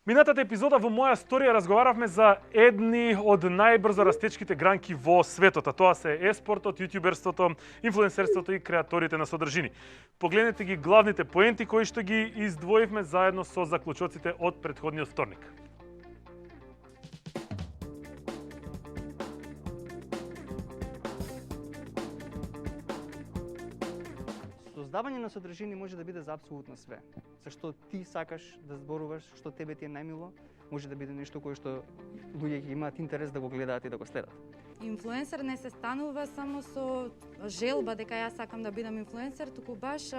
Минатата епизода во моја сторија разговаравме за едни од најбрзо растечките гранки во светот, а тоа се еспортот, јутјуберството, инфлуенсерството и креаторите на содржини. Погледнете ги главните поенти кои што ги издвоивме заедно со заклучоците од претходниот вторник. Создавање на содржини може да биде за апсолутно све. Зашто ти сакаш да зборуваш, што тебе ти е најмило, може да биде нешто кое што луѓе ќе имаат интерес да го гледаат и да го следат. Инфлуенсер не се станува само со желба дека јас сакам да бидам инфлуенсер, туку баш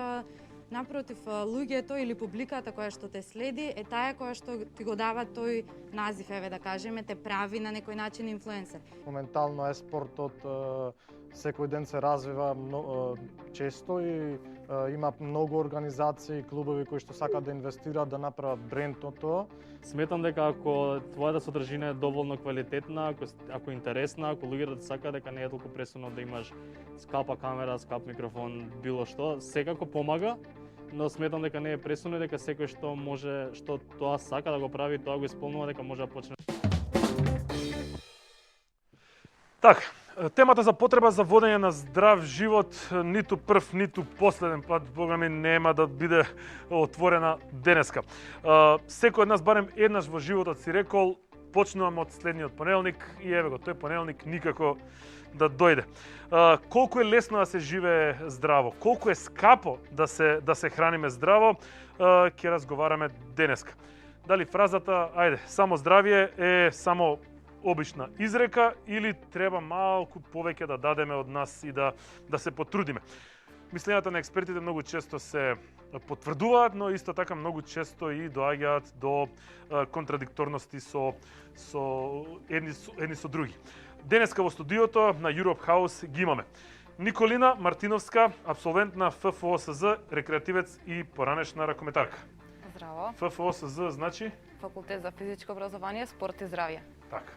напротив, луѓето или публиката која што те следи е таа која што ти го дава тој назив, еве да кажеме, те прави на некој начин инфлуенсер. Моментално еспортот секој ден се развива често и има многу организации и клубови кои што сакаат да инвестираат да направат бренд од тоа. Сметам дека ако твојата содржина е доволно квалитетна, ако е интересна, ако луѓето сакаат, дека не е толку пресудно да имаш скапа камера, скап микрофон, било што, секако помага, но сметам дека не е пресудно, дека секој што може, што тоа сака да го прави, тоа го исполнува, дека може да почне. Така, темата за потреба за водење на здрав живот ниту прв, ниту последен пат, бога ми, нема да биде отворена денеска. Секој од нас барем еднаш во животот си рекол, почнувам од следниот понеделник и еве го, тој понеделник никако да дојде. Колку е лесно да се живее здраво, колку е скапо да се храниме здраво, ќе разговараме денеска. Дали фразата, ајде, само здравје е само обична изрека или треба малку повеќе да дадеме од нас и да се потрудиме. Мислењата на експертите многу често се потврдуваат, но исто така многу често и доаѓаат до контрадикторности со едни со други. Денеска во студиото на Europe House ги имаме Николина Мартиновска, абсолвент на ФФОСЗ, рекреативец и поранешна ракометарка. Здраво. ФФОСЗ значи? Факултет за физичко образование, спорт и здравје. Така.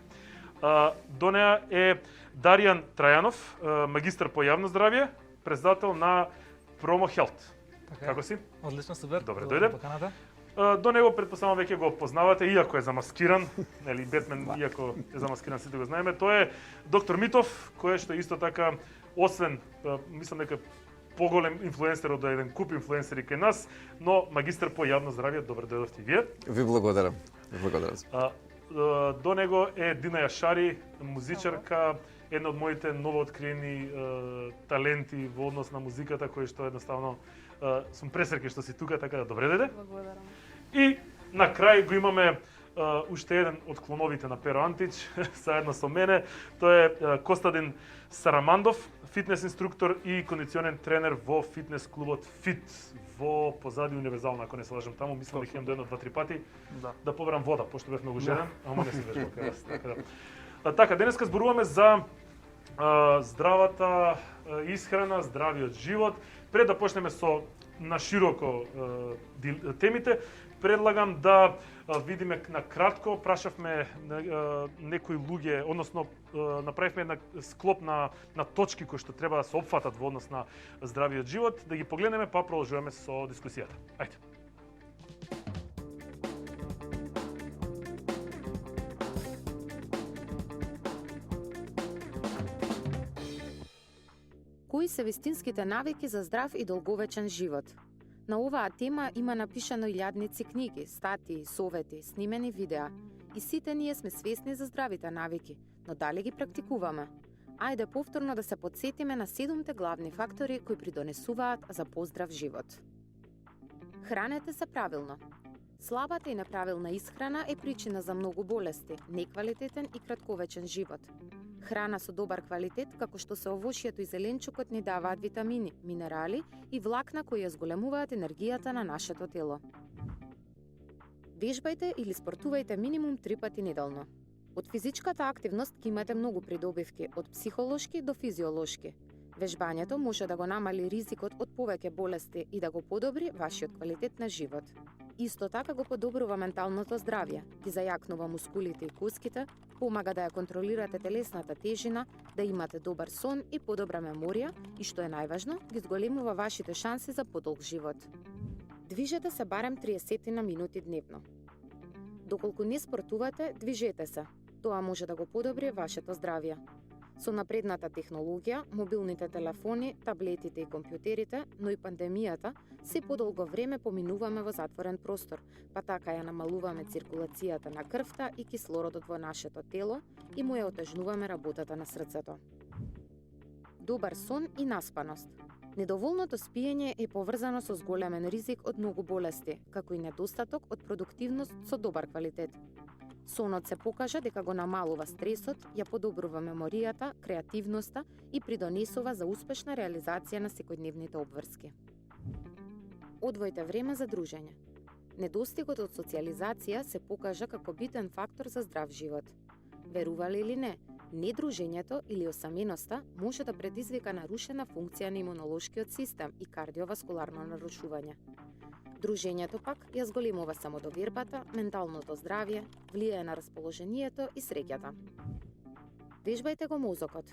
До неа е Даријан Трајанов, магистар по јавно здравје, председател на Promo Health. Така. Како си? Одлично, супер. Добре, дојде. Поканата. До него претпоставам веќе го познавате, иако е замаскиран, нели Бетмен, иако е замаскиран, сите го знаеме. Тој е доктор Митов, кој што исто така, освен, мислам дека поголем инфлуенсер од еден куп инфлуенсери кај нас, но магистар по јавно здравје. Добре дојдовте и вие. Ви благодарам. До него е Дина Јашари, музичарка, една од моите новооткриени таленти во однос на музиката, кој што едноставно сум пресреќен што си тука, така да добре дојде. Благодарам. И на крај го имаме уште еден од клоновите на Перо Антич, заедно со мене. Тој е Костадин Сарамандов, фитнес инструктор и кондиционен тренер во фитнес клубот Фит во позади Универзална, ако не се лажам таму. Мислам дека имам до 1-2-3 пати да поберам вода, пошто бев многу жеден, ама не се вежбам кај вас. Така, денеска зборуваме за здравата исхрана, здравиот живот. Пред да почнеме со нашироко темите, предлагам да видиме на кратко, прашавме некои луѓе, односно направивме една склоп на точки кои што треба да се опфатат во однос на здравиот живот, да ги погледнеме, па продолжуваме со дискусијата. Ајде. Кои се вистинските навики за здрав и долговечен живот? На оваа тема има напишано илјадници книги, статии, совети, снимени видеа. И сите ние сме свесни за здравите навики, но дали ги практикуваме? Ајде повторно да се подсетиме на 7 главни фактори кои придонесуваат за поздрав живот. Хранете се правилно. Слабата и неправилна исхрана е причина за многу болести, неквалитетен и кратковечен живот. Храна со добар квалитет, како што се овошјето и зеленчукот, ни даваат витамини, минерали и влакна кои ја зголемуваат енергијата на нашето тело. Вежбајте или спортувајте минимум 3 пати неделно. Од физичката активност ќе имате многу придобивки, од психолошки до физиолошки. Вежбањето може да го намали ризикот од повеќе болести и да го подобри вашиот квалитет на живот. Исто така го подобрува менталното здравје, ги зајакнува мускулите и коските, помага да ја контролирате телесната тежина, да имате добар сон и подобра меморија и, што е најважно, ги зголемува вашите шанси за подолг живот. Движете се барем 30 на минути дневно. Доколку не спортувате, движете се. Тоа може да го подобри вашето здравје. Со напредната технологија, мобилните телефони, таблетите и компјутерите, но и пандемијата, се подолго време поминуваме во затворен простор, па така ја намалуваме циркулацијата на крвта и кислородот во нашето тело и му ја отежнуваме работата на срцето. Добар сон и наспаност. Недоволното спиење е поврзано со зголемен ризик од многу болести, како и недостаток од продуктивност со добар квалитет. Сонот се покажа дека го намалува стресот, ја подобрува меморијата, креативноста и придонесува за успешна реализација на секојдневните обврски. Одвојте време за дружење. Недостигот од социјализација се покажа како битен фактор за здрав живот. Верували или не, недружењето или осаменоста може да предизвика нарушена функција на имунолошкиот систем и кардиоваскуларно нарушување. Дружењето пак ја зголемува самодовербата, менталното здравје, влијае на расположението и среќата. Вежбајте го мозокот.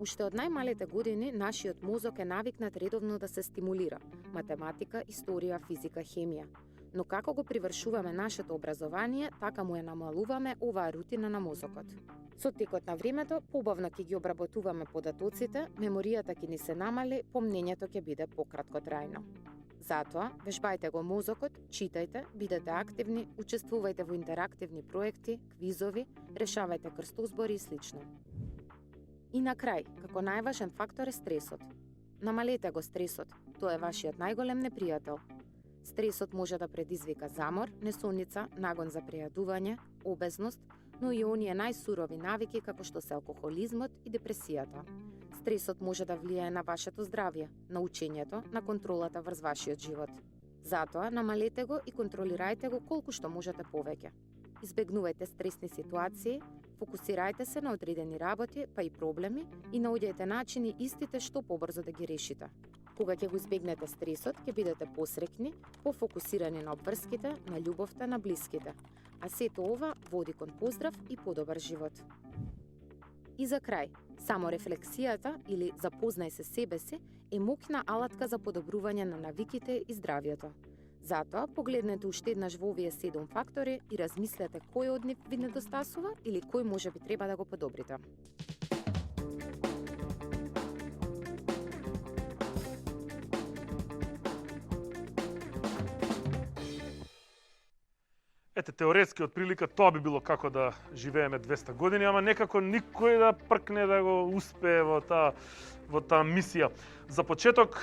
Уште од најмалите години нашиот мозок е навикнат редовно да се стимулира – математика, историја, физика, хемија. Но како го привршуваме нашето образование, така му ја намалуваме оваа рутина на мозокот. Со текот на времето, побавно ќе ги обработуваме податоците, меморијата ќе ни се намали, помнењето ќе биде пократкотрајно. Затоа, вежбајте го мозокот, читајте, бидете активни, учествувајте во интерактивни проекти, квизови, решавајте крстозбори и слично. И на крај, како најважен фактор е стресот. Намалете го стресот, тоа е вашиот најголем непријател. Стресот може да предизвика замор, несоница, нагон за прејадување, обезност, но и оние најсурови навики како што се алкохолизмот и депресијата. Стресот може да влијае на вашето здравје, на учењето, на контролата врз вашиот живот. Затоа намалете го и контролирајте го колку што можете повеќе. Избегнувајте стресни ситуации, фокусирајте се на одредени работи, па и проблеми и наоѓајте начини истите што побрзо да ги решите. Кога ќе го избегнете стресот, ќе бидете посреќни, пофокусирани на обврските, на љубовта, на блиските. А сето ова води кон поздрав и подобар живот. И за крај, само рефлексијата или запознај се себе си е моќна алатка за подобрување на навиките и здравјето. Затоа, погледнете уште еднаш во овие 7 фактори и размислете кој од нив ви недостасува или кој може би треба да го подобрите. Ете, теоретски, од прилика, тоа би било како да живееме 200 години, ама некако никој да пркне да го успее во таа мисија. За почеток,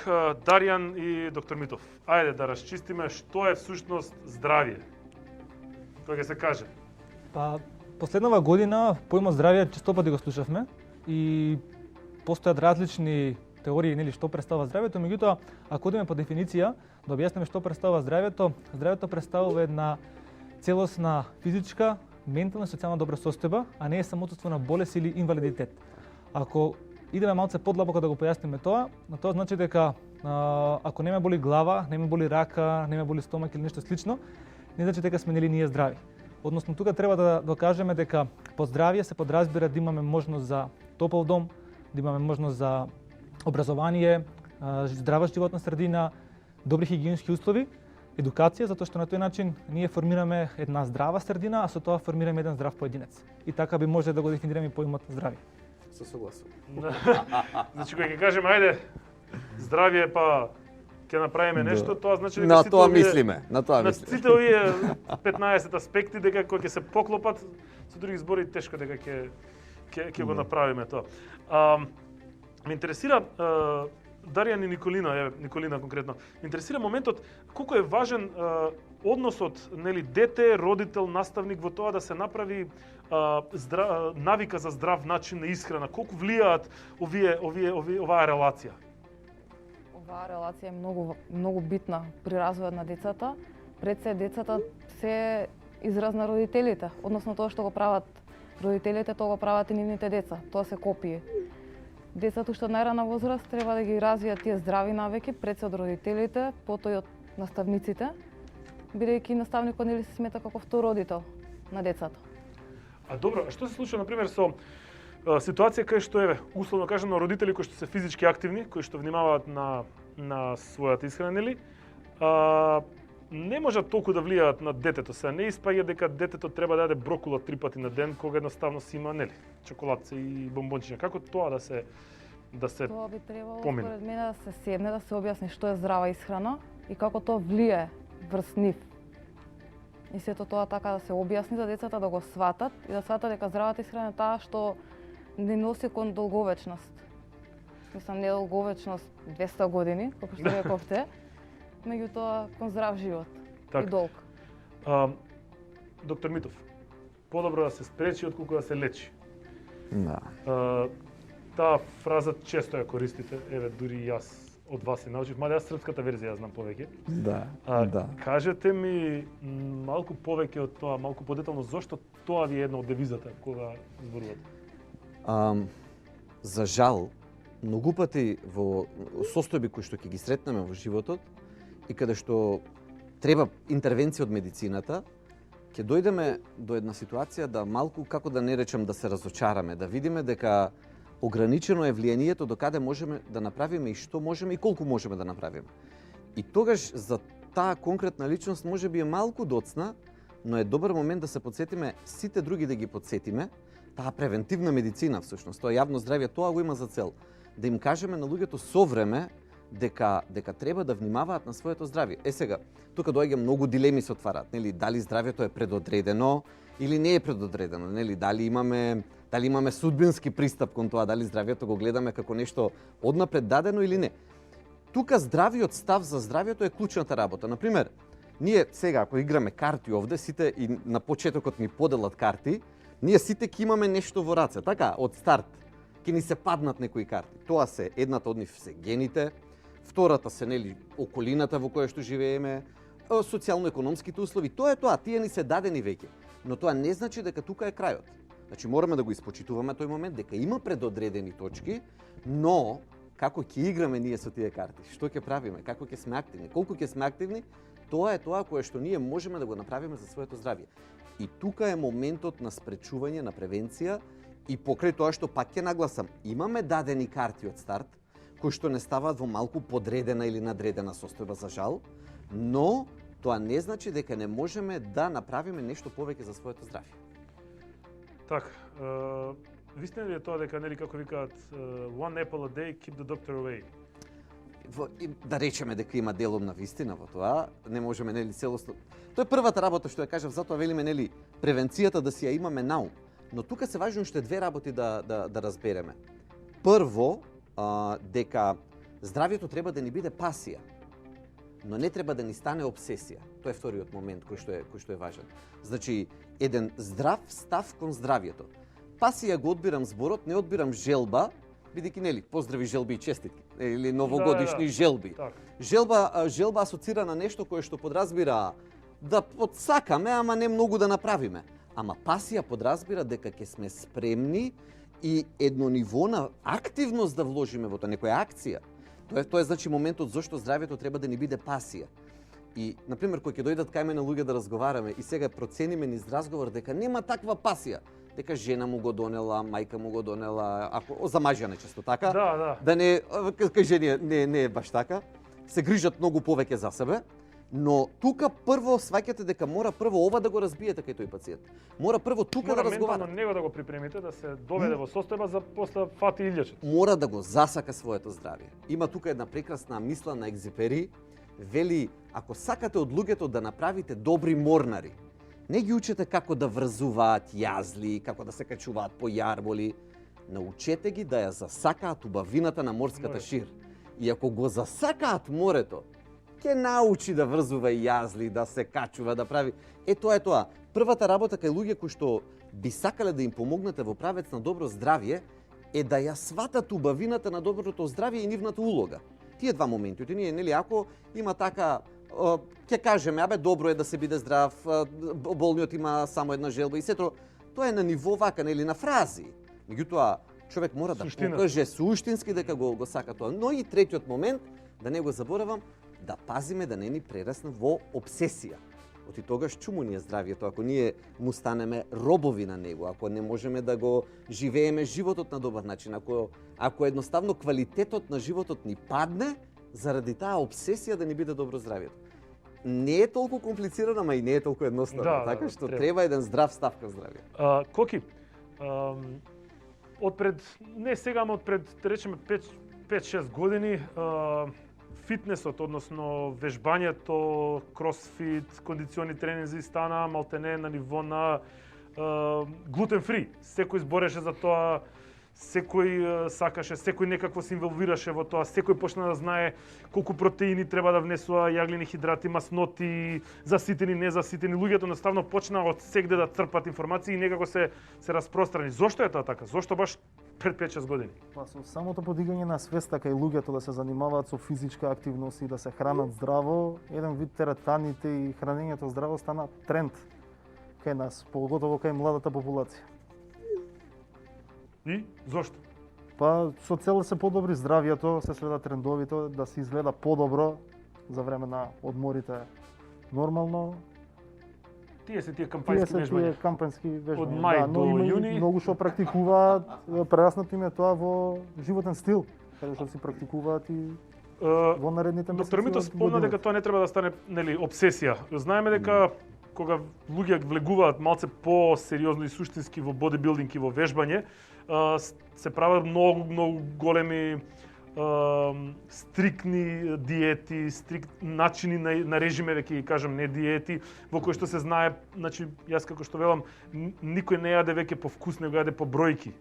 Даријан и доктор Митов, ајде да расчистиме што е всушност здравје. Кој ќе се каже? Па, последнава година поимот здравје често пати го слушавме и постојат различни теории, нели, што представува здравјето, меѓутоа, ако одиме по дефиниција, да објасниме што представува здравјето, здравјето представува една целосна физичка, ментална и социјална добра состојба, а не е само отсутство на болест или инвалидитет. Ако идеме малце подлабоко да го појасниме тоа, тоа значи дека ако не ме боли глава, не ме боли рака, не ме боли стомак или нешто слично, не значи дека сме нели ние здрави. Односно тука треба да докажеме дека по здравје се подразбира да имаме можност за топол дом, да имаме можност за образование, здрава животна средина, добри хигиенски услови, едукација, затоа што на тој начин ние формираме една здрава средина, а со тоа формираме еден здрав поединец. И така би може да го дефинираме поимот здравје. Се согласувам. Значи, кога ќе кажеме, ајде, здравје, па ќе направиме нешто, тоа значи дека на сите тоа овие, мислиме, на тоа мислиме. сите овие 15 аспекти дека кога ќе се поклопат, со други збори тешко дека ќе го направиме тоа. Ме интересира Даријан и Николина конкретно. Ме интересира моментот колку е важен односот, нели, дете, родител, наставник во тоа да се направи навика за здрав начин на исхрана. Колку влијаат оваа релација? Оваа релација е многу битна при развојот на децата. Пред се децата се израз на родителите, односно тоа што го прават родителите, тоа го прават и нивните деца. Тоа се копии. Децата уште од најрана возраст треба да ги развијат тие здрави навики пред се од родителите, потоа и од наставниците, бидејќи наставникот нели се смета како втор родител на децата. А добро, а што се случува, например, со ситуација кај што, еве, условно кажано, родители кои што се физички активни, кои што внимаваат на својата исхрана, нели, не може толку да влијаат на детето. Се не испаѓа дека детето треба да јаде брокула 3 пати на ден, кога едноставно си има, нели, чоколадце и бомбончиња. Како тоа да се Тоа би требало помине? според мене да се седне, да се објасни што е здрава исхрана и како тоа влијае врз нив. И сето тоа така да се објасни за децата да го сватат и да сватат дека здравата исхрана е таа што не носи кон долговечност. Мислам, не долговечност 200 години, како што рековте, меѓутоа кон здрав живот Така. и долг. Доктор Митов, подобро да се спречи отколку да се лечи. Да. Таа фраза често ја користите, еве дури и јас од вас се научив, мада јас српската верзија ја знам повеќе. Да. Да. Кажете ми малку повеќе од тоа, малку подетално зошто тоа ви е една од девизата кога зборувате? За жал, многу пати во состојби кои што ќе ги сретнеме во животот и каде што треба интервенција од медицината, ќе дојдеме до една ситуација да малку, како да не речем, да се разочараме, да видиме дека ограничено е влијанието до каде можеме да направиме и што можеме и колку можеме да направиме. И тогаш за таа конкретна личност може би е малку доцна, но е добар момент да се подсетиме сите други да ги подсетиме, таа превентивна медицина всушност, тоа јавно здравје, тоа го има за цел да им кажеме на луѓето со време дека треба да внимаваат на своето здравје. Сега, тука доаѓа многу дилеми се отвараат, нели, дали здравјето е предодредено или не е предодредено, нели, дали имаме судбински пристап кон тоа, дали здравјето го гледаме како нешто однапред дадено или не. Тука здравиот став за здравјето е клучната работа. Например, ние сега ако играме карти овде, сите и на почетокот ни поделат карти, ние сите ќе имаме нешто во раце, така, од старт. Ќе ни се паднат некои карти. Тоа се, едната од нив се гените, втората се, нели, околината во која што живееме, социјално-економските услови. Тоа е тоа, тие ни се дадени веќе. Но тоа не значи дека тука е крајот. Значи мораме да го испочитуваме тој момент дека има предодредени точки, но како ќе играме ние со тие карти, што ќе правиме, како ќе сме активни, колку ќе сме активни, тоа е тоа кое што ние можеме да го направиме за своето здравје. И тука е моментот на спречување, на превенција и покрај тоа што пак ќе нагласам, имаме дадени карти од старт, кои што не ставаат во малку подредена или надредена состојба за жал, но тоа не значи дека не можеме да направиме нешто повеќе за своето здравје. Така, вистина ли е тоа дека, нели, како викаат, one apple a day, keep the doctor away? Да речеме дека има делом на вистина во тоа, не можеме, нели, целосно. Тоа е првата работа што ја кажав, затоа велиме, нели, превенцијата да си ја имаме наум. Но тука се важно уште две работи да разбереме. Прво, дека здравјето треба да ни биде пасија, но не треба да ни стане обсесија. Тоа е вториот момент кој што е важен. Значи, еден здрав став кон здравјето. Пасија го одбирам зборот, не одбирам желба, бидејќи, нели, поздрави, желби и честитки, или новогодишни желби. Так. Желба асоцира на нешто кое што подразбира да подсакаме, ама не многу да направиме. Ама пасија подразбира дека ќе сме спремни и едно ниво на активност да вложиме во тоа, некоја акција. Тоа е значи моментот зашто здравјето треба да ни биде пасија. И, например, кој ќе дојдат кај мене луѓе да разговараме и сега процениме низ разговор дека нема таква пасија, дека жена му го донела, мајка му го донела, ако за мажја нечесто така. Да не кај жени не е баш така. Се грижат многу повеќе за себе, но тука прво сваќате дека мора прво ова да го разбиете кај тој пациент. Мора прво тука да разговара. Мора него да го припремите, да се доведе во состојба за после фати илјачот. Мора да го засака своето здравје. Има тука една прекрасна мисла на Екзипери, вели, ако сакате од луѓето да направите добри морнари, не ги учете како да врзуваат јазли, како да се качуваат по јарболи, научете ги да ја засакаат убавината на морската шир. И ако го засакаат морето, ќе научи да врзува јазли, да се качува, да прави. Тоа е тоа. Првата работа кај луѓе кои што би сакале да им помогнете во правец на добро здравје е да ја сватат убавината на доброто здравје и нивната улога. Тие два моменти, ние, нели, ако има така, ќе кажеме, добро е да се биде здрав, болниот има само една желба и сето, тоа е на ниво вака, нели, на фрази. Меѓутоа, човек мора да покаже суштински дека го сака тоа. Но и третиот момент, да не го заборавам, да пазиме да не ни прерасне во обсесија. Оти тогаш чуму ни е здравјето, ако ние му станеме робови на него, ако не можеме да го живееме животот на добар начин, ако едноставно квалитетот на животот ни падне заради таа обсесија да ни биде добро здравјето. не е толку комплицирано, ама и не е толку едноставно, Да, така да, што треба. треба еден здрав став кон здравје. Коки, отпред, не сега, ама отпред, да речеме, 5-6 години, фитнесот, односно вежбањето, кросфит, кондициони тренинзи стана малтене на ниво на глутен фри. Секој збореше за тоа, секој сакаше, секој некако се инволвираше во тоа, секој почна да знае колку протеини треба да внесува, јаглени хидрати, масноти, заситени, незаситени. Луѓето наставно почнаа од сегде да црпат информации и некако се распространи. Зошто е тоа така? Зошто баш пред 5-6 години? Па со самото подигање на свеста кај луѓето да се занимаваат со физичка активност и да се хранат здраво, еден вид теретаните и хранењето здраво стана тренд кај нас, поготово кај младата популација. И зошто? Па со цел да се подобри здравјето, се следат трендовите, да се изгледа подобро за време на одморите. Нормално, Тие се тие тие кампањски се вежбања. тие кампански вежбања. Од мај но до има и јуни. многу што практикуваат, прераснато им е тоа во животен стил, каде што си практикуваат и во наредните месеци. Доктор Мито спомна дека тоа не треба да стане, нели, обсесија. Знаеме дека кога луѓе влегуваат малце по-сериозно и суштински во бодибилдинг и во вежбање, се прават многу големи стрикни диети, начини на режиме, ќе ги кажам, не диети, во кои што се знае, значи, јас како што велам, никој не јаде веќе по вкус, него јаде по бројки.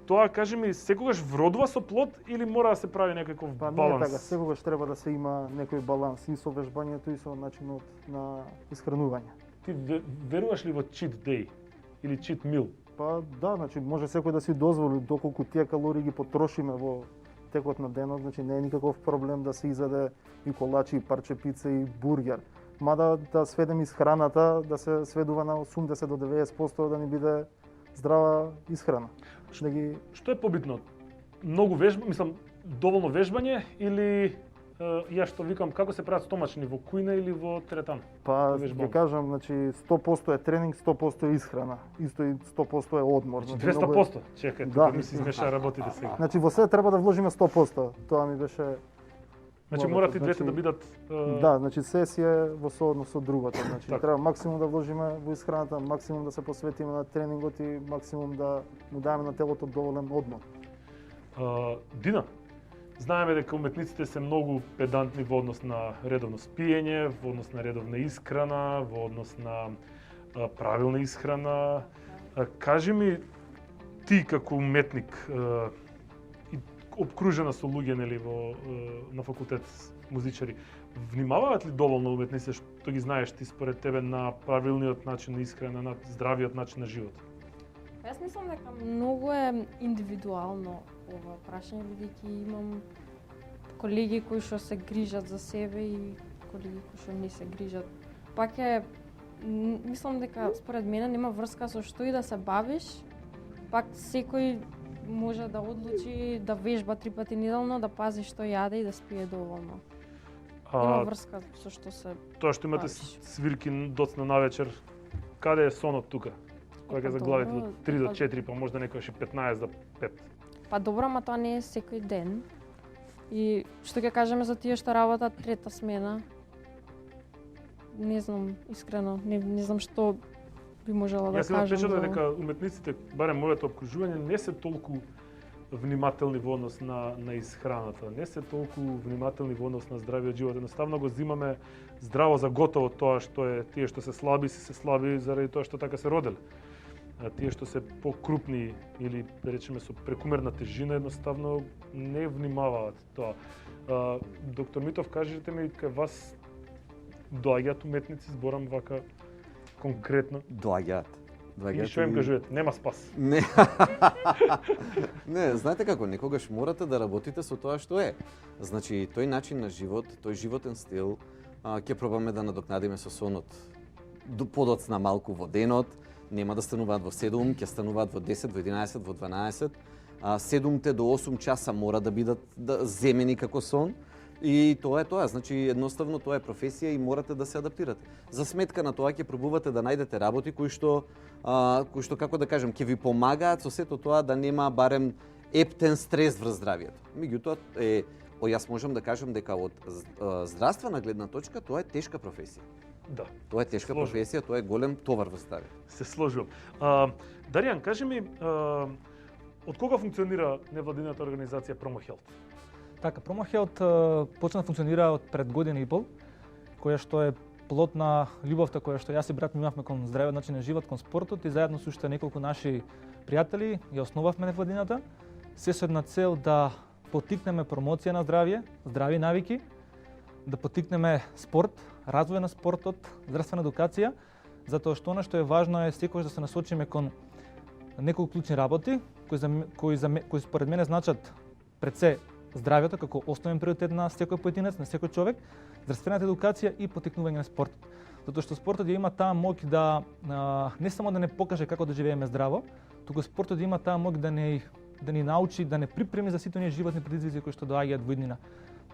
Тоа, кажи ми, секогаш вродува со плод или мора да се прави некаков Па не е баланс? така, секогаш треба да се има некој баланс и со вежбањето и со начинот на исхранување. Ти веруваш ли во cheat day или cheat meal? Па да, значи може секој да си дозволи доколку тие калории ги потрошиме во текот на денот, значи не е никаков проблем да се изаде и колачи, и парче пица и бургер. Мада да сведем исхраната, да се сведува на 80 до 90% да ни биде здрава исхрана. Да ги Што е побитно? Многу вежба, мислам, доволно вежбање или јас што викам, како се прават стомачни, во кујна или во теретан? Па, Вежбам. ќе кажам, значи 100% е тренинг, 100% е исхрана. Исто и 100% е одмор. Значи Значи, многу е- 200%. Чекај, Да. тука ми се измеша работите сега. Значи во се треба да вложиме 100%. Тоа ми беше Значи главното. морат и двете Значи, да бидат Да, значи се си е во сооднос со другото. Значи Така. треба максимум да вложиме во исхраната, максимум да се посветиме на тренингот и максимум да му даваме на телото доволен одмор. Дина, знаеме дека уметниците се многу педантни во однос на редовно спиење, во однос на редовна исхрана, во однос на правилна исхрана. Кажи ми, ти како уметник и обкружена со луѓе, нели, на факултет музичари, внимаваат ли доволно уметници што ги знаеш ти според тебе на правилниот начин на исхрана, на здравиот начин на живот? Јас мислам дека многу е индивидуално ова прашање, бидејќи имам колеги кои што се грижат за себе и колеги кои што не се грижат. Пак е, мислам дека според мене нема врска со што и да се бавиш, пак секој може да одлучи да вежба 3 пати неделно, да пази што јаде и да спие доволно. Нема врска со што се Тоа што имате бавиш. свирки доцна навечер, каде е сонот тука? Кога ќе Па заглавите добро, до 3 до па- 4, па можда некојаш и 15 до 5. Па добро, ама тоа не е секој ден. И што ќе кажеме за тие што работат трета смена? Не знам, искрено, не знам што би можела да Јас имам кажам. впечаток за- дека уметниците, барем моето обкружување, не се толку внимателни во однос на исхраната, не се толку внимателни во однос на здравиот живот. Едноставно го зимаме здраво за готово тоа што е тие што се слаби заради тоа што така се родели. А тие што се покрупни или да речеме со прекумерна тежина едноставно не внимаваат тоа. Доктор Митов, кажете ми, кај вас доаѓаат уметници, зборам вака конкретно. Доаѓаат. И што им кажувате? Нема спас. Не. Не, знаете како, некогаш морате да работите со тоа што е. Значи, тој начин на живот, тој животен стил, ќе пробаме да надокнадиме со сонот. Подоцна малку во денот, нема да стануваат во 7, ќе стануваат во 10, во 11, во 12. 7 до 8 часа мора да бидат земени како сон. И тоа е тоа, значи едноставно тоа е професија и морате да се адаптирате. За сметка на тоа ќе пробувате да најдете работи кои што како да кажем ќе ви помагаат со сето тоа да нема барем ептен стрес врз здравието. Меѓутоа е Јас можам да кажам дека од здравствена гледна точка тоа е тешка професија. Да. Тоа е тешка Сложно. професија, тоа е голем товар во стави. Се сложувам. Даријан, кажи ми, од кога функционира невладината организација Promo Health? Така, Promo Health почна да функционира од пред година и пол, која што е плод на љубовта која што јас и брат ми имавме кон здравиот начин на живот, кон спортот и заедно со уште неколку наши пријатели ја основавме невладината, се со една цел да поттикнеме промоција на здравје, здрави навики, да поттикнеме спорт, развој на спортот, здравствена едукација, затоа што она што е важно е секогаш да се насочиме кон неколку клучни работи кои според мене значат пред се здравјето како основен приоритет на секој поединец, на секој човек, здравствената едукација и поттикнување на спортот. Затоа што спортот ја има таа моќ да не само да не покаже како да живееме здраво, туку спортот има таа моќ да ни научи, да не припреми за сите оние животни предизвици кои што доаѓаат во иднина.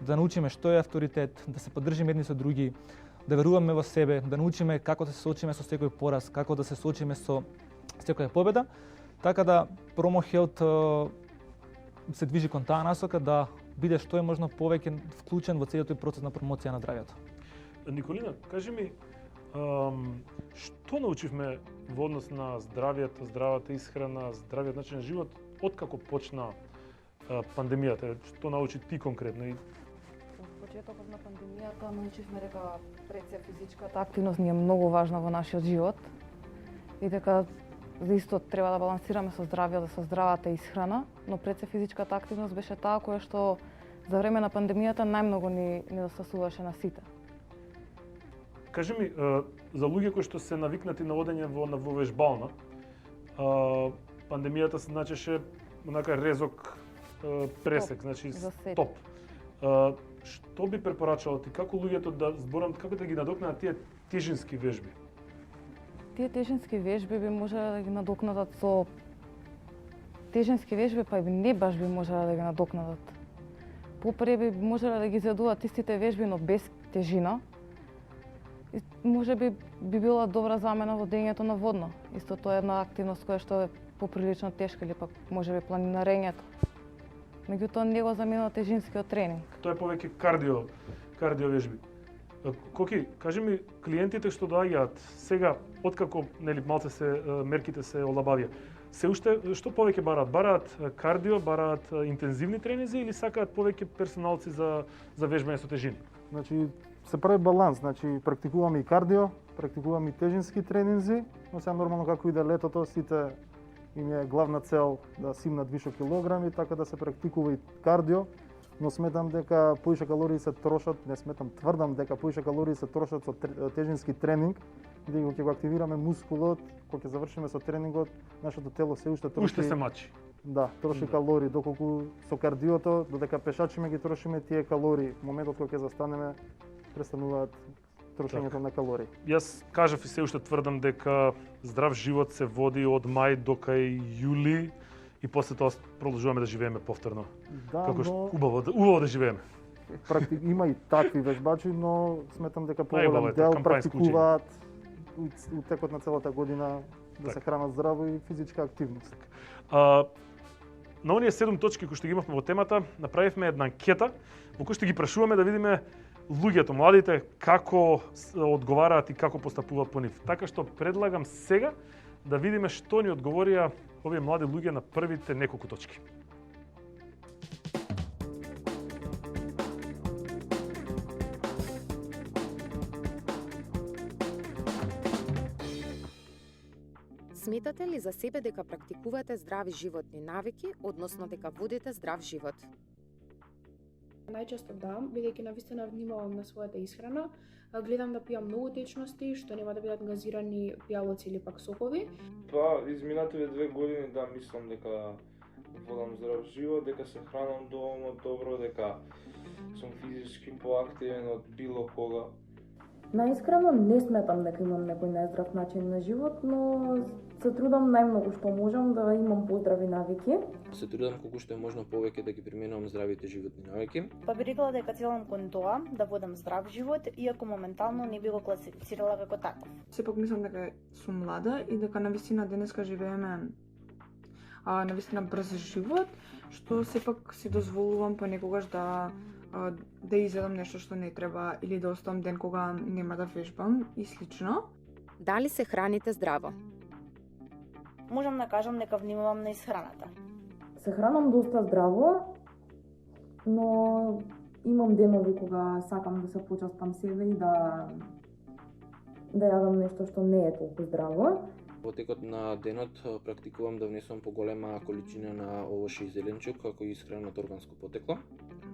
Да научиме што е авторитет, да се поддржиме едни со други, да веруваме во себе, да научиме како да се соочиме со секој пораз, како да се соочиме со секоја победа. Така да Promo Health се движи кон таа насока да биде што е можно повеќе вклучен во целиот тој процес на промоција на здравјето. Николина, кажи ми, што научивме во однос на здравјето, здравата исхрана, здравиот начин на живот, откако почна пандемијата? Што научи ти конкретно? Во почетокот на пандемијата научивме дека пред се физичката активност ни е многу важна во нашиот живот и дека за исто треба да балансираме со здравјето, со здравата исхрана, но пред се физичката активност беше таа која што за време на пандемијата најмногу ни недостасуваше на сите. Кажи ми, за луѓе кои што се навикнати на одење во вежбална, пандемијата се значеше онака резок, пресек, значи стоп. Што би препорачало ти, како луѓето да зборам, како да ги надокнадат тие тежински вежби? Тие тежински вежби би можеле да ги надокнадат со тежински вежби, па и не баш би можеле да ги надокнадат. Попре би можеле да ги изvedуваат истите вежби, но без тежина. И може би била добра замена во дењето на водно. Исто тоа е една активност која што е поприлично тешка или пак може би планинарењето. Меѓутоа не го заменува тежинскиот тренинг. Тоа е повеќе кардио вежби. Коки, кажи ми, клиентите што доаѓаат сега, откако малце мерките се олабавија, се уште што повеќе бараат? Бараат кардио, бараат интензивни тренинзи или сакаат повеќе персоналци за вежбање со тежини? Значи, се прави баланс, значи практикуваме и кардио, практикуваме и тежински тренинзи, но сега нормално како иде летото, сите им е главна цел да симнат вишок килограми, така да се практикува и кардио, но сметам дека поише калории се трошат, тврдам дека поише калории се трошат со тежински тренинг, дека ќе го активираме мускулот, кога ќе завршиме со тренингот, нашето тело се уште троши. Уште се мачи. Да, троши калории, доколку со кардиото, додека пешачиме ги трошиме тие калории. Моментот кога ќе застанеме, престануваат трошењето на калории. Јас кажав и се уште тврдам дека здрав живот се води од мај до кај јули и после тоа продолжуваме да живееме повторно. Да, како но убаво да живееме. Има и такви вежбачи, но сметам дека поголем дел практикуваат у текот на целата година да се хранат здраво и физичка активност. На оние 7 точки кои што ги имавме во темата, направивме една анкета во која што ги прашуваме да видиме луѓето, младите, како одговараат и како постапуваат по нив. Така што предлагам сега да видиме што ни одговорија овие млади луѓе на првите неколку точки. Сметате ли за себе дека практикувате здрави животни навики, односно дека водите здрав живот? Најчесто да, бидејќи навистина внимавам на својата исхрана, гледам да пијам многу течности, што нема да бидат газирани пијалоци или пак сокови. Па, изминативе 2 години да мислам дека водам здрав живот, дека се хранам доволно добро, дека сум физички поактивен од било кога. Најискрено не сметам дека имам некој нездрав начин на живот, но се трудам најмногу што можам да имам поздрави навики. Се трудам колку што е можно повеќе да ги применувам здравите животни навики. Па би рекла дека целам кон тоа да водам здрав живот, иако моментално не би го класифицирала како таков. Сепак мислам дека сум млада и дека навистина денеска живееме навистина брз живот, што сепак си дозволувам понекогаш да изедам нешто што не треба или да оставам ден кога нема да вежбам и слично. Дали се храните здраво? Можам да кажам дека внимавам на исхраната. Се хранам доста здраво, но имам денови кога сакам да се почастам себе и да јадам нешто што не е толку здраво. Во текот на денот практикувам да внесувам поголема количина на овошје и зеленчук како исхрана од органско потекло.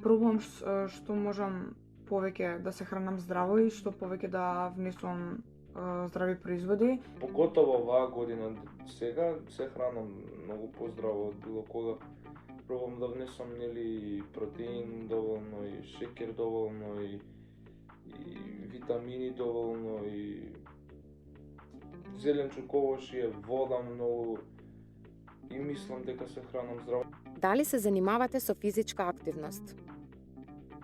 Пробувам што можам повеќе да се хранам здраво и што повеќе да внесувам здрави производи. Поготово оваа година сега се хранам многу поздраво од било кога. Пробувам да внесам нели протеин доволно и шекер доволно и витамини доволно и зеленчук, овошје, вода многу и мислам дека се хранам здраво. Дали се занимавате со физичка активност?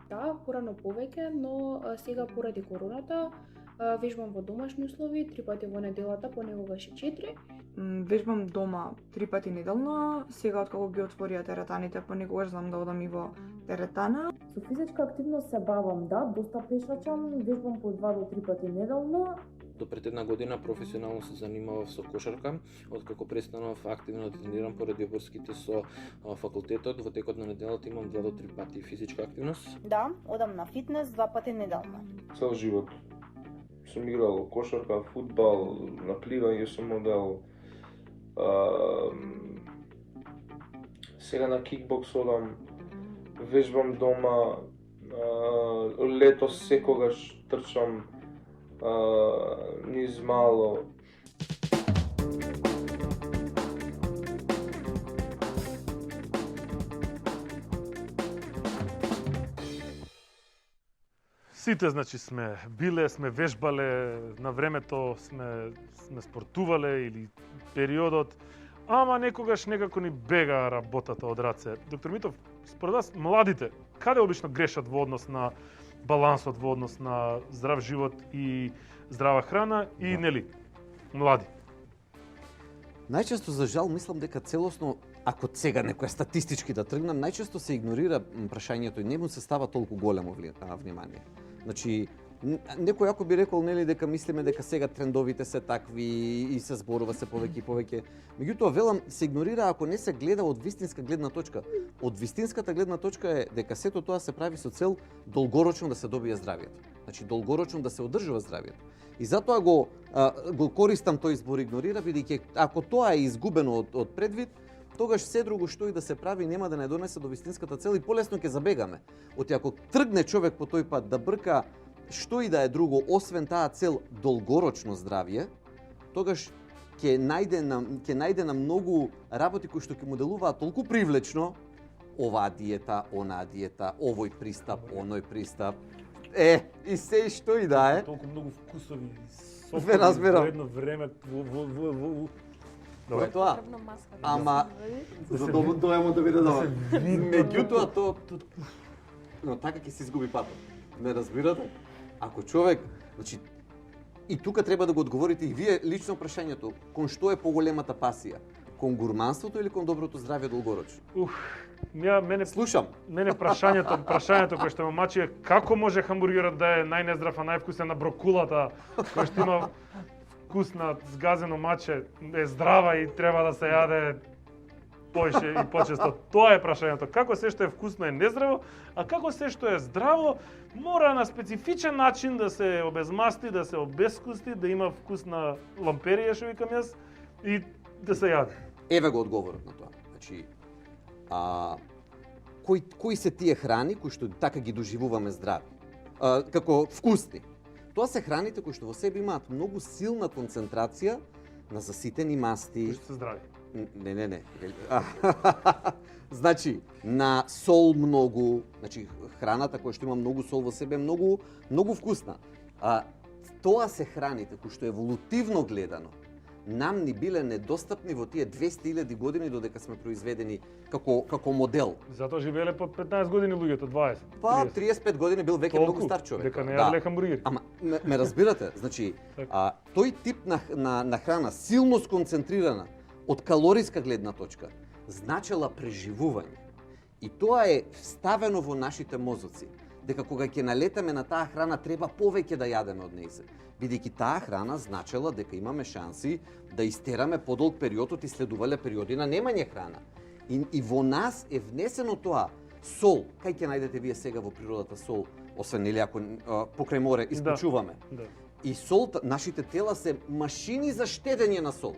Да, порано повеќе, но сега поради короната вежбам во домашни услови 3 пати во неделата, понекогаш и 4. Вежбам дома 3 пати неделно, сега откако ги отворија теретаните, понекогаш знам да одам и во теретана. Со физичка активност се бавам, да, доста пешачам, вежбам по 2 до 3 пати неделно. До пред една година професионално се занимавав со кошарка, откако престанав активно да тренирам поради обврските со факултетот. Во текот на неделата имам 2 до 3 пати физичка активност. Да, одам на фитнес 2 пати неделно. Цел живот сум играл кошарка, фудбал, на пливање сум одел. Сега на кикбокс одам, вежбам дома, лето секогаш трчам низ мало. Сите, значи, сме биле, сме вежбале, на времето сме спортувале или периодот, ама некогаш некако ни бега работата од раце. Доктор Митов, според вас, младите, каде обично грешат во однос на балансот, во однос на здрав живот и здрава храна и, нели, млади? Најчесто, за жал, мислам дека целосно, ако сега некоја статистички да тргнам, најчесто се игнорира прашањето и не му се става толку големо внимание. Значи, некој ако би рекол, нели, дека мислиме дека сега трендовите се такви и се зборува се повеќе и повеќе. Меѓутоа, велам, се игнорира ако не се гледа од вистинска гледна точка. Од вистинската гледна точка е дека сето тоа се прави со цел долгорочно да се добие здравието. Значи, долгорочно да се одржува здравието. И затоа го користам тој збор игнорира, бидејќи ако тоа е изгубено од предвид, тогаш се друго што и да се прави нема да не донесе до вистинската цел и полесно ќе забегаме. Оти ако тргне човек по тој пат да брка што и да е друго освен таа цел долгорочно здравје, тогаш ќе најде на многу работи кои што ќе му делуваат толку привлечно, оваа диета, онаа диета, овој пристап, оној пристап. И се што и да е. Толку многу вкусови, сокови во едно време Добре, тоа. Ама за дојамо да биде добро. Меѓутоа но така ќе се изгуби патот. Не разбирате? Ако човек, значи и тука треба да го одговорите и вие лично прашањето, кон што е поголемата пасија? Кон гурманството или кон доброто здравје долгорочно? Мене слушам. Мене прашањето кое што ме мачи е како може хамбургерот да е најнездрав, а највкусен на брокулата, кој што има вкусно згазено маче, е здрава и треба да се јаде поише и почесто. Тоа е прашањето. Како се што е вкусно е нездраво, а како се што е здраво мора на специфичен начин да се обезмасти, да се обескусти, да има вкусна ламперија, што викам јас, и да се јаде. Еве го одговорот на тоа. Значи, кои се тие храни кои што така ги доживуваме здрави? Како вкусни? Тоа се храните кои што во себе имаат многу силна концентрација на заситени масти. Кои што се здрави. Не. Значи, на сол многу, значи храната која што има многу сол во себе е многу вкусна. Тоа се храните кои што еволутивно гледано нам ни биле недостапни во тие 200.000 години додека сме произведени како модел. Затоа живееле по 15 години луѓето, 20. Па 35 години бил веќе многу стар човек. Дека не јаделе хамбургери. Ама ме разбирате, значи тој тип на храна силно сконцентрирана од калориска гледна точка значела преживување. И тоа е вставено во нашите мозоци, дека кога ќе налетаме на таа храна треба повеќе да јадеме од нејзе, бидејќи таа храна значела дека имаме шанси да истераме подолг период и следувале периоди на немање храна. И во нас е внесено тоа. Сол, кај ќе најдете вие сега во природата сол, освен нели ако покрај море исклучуваме. Да. И сол, нашите тела се машини за штедење на сол.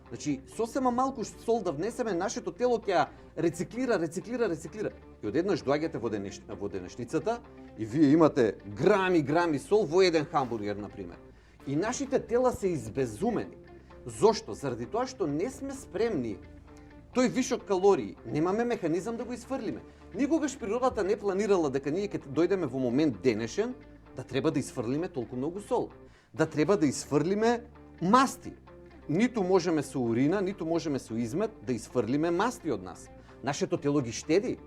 Значи, сосема малку сол да внесеме, нашето тело ќе ја рециклира. И одеднаш доаѓате во денешницата и вие имате грами сол во еден хамбургер, например. И нашите тела се избезумени. Зошто? Заради тоа што не сме спремни тој вишок калории, немаме механизам да го изфрлиме. Никогаш природата не планирала дека ние ќе дојдеме во момент денешен да треба да изфрлиме толку многу сол, да треба да изфрлиме масти. Ниту можеме со урина, ниту можеме со измет да изфрлиме масти од нас. Нашето тело ги штеди.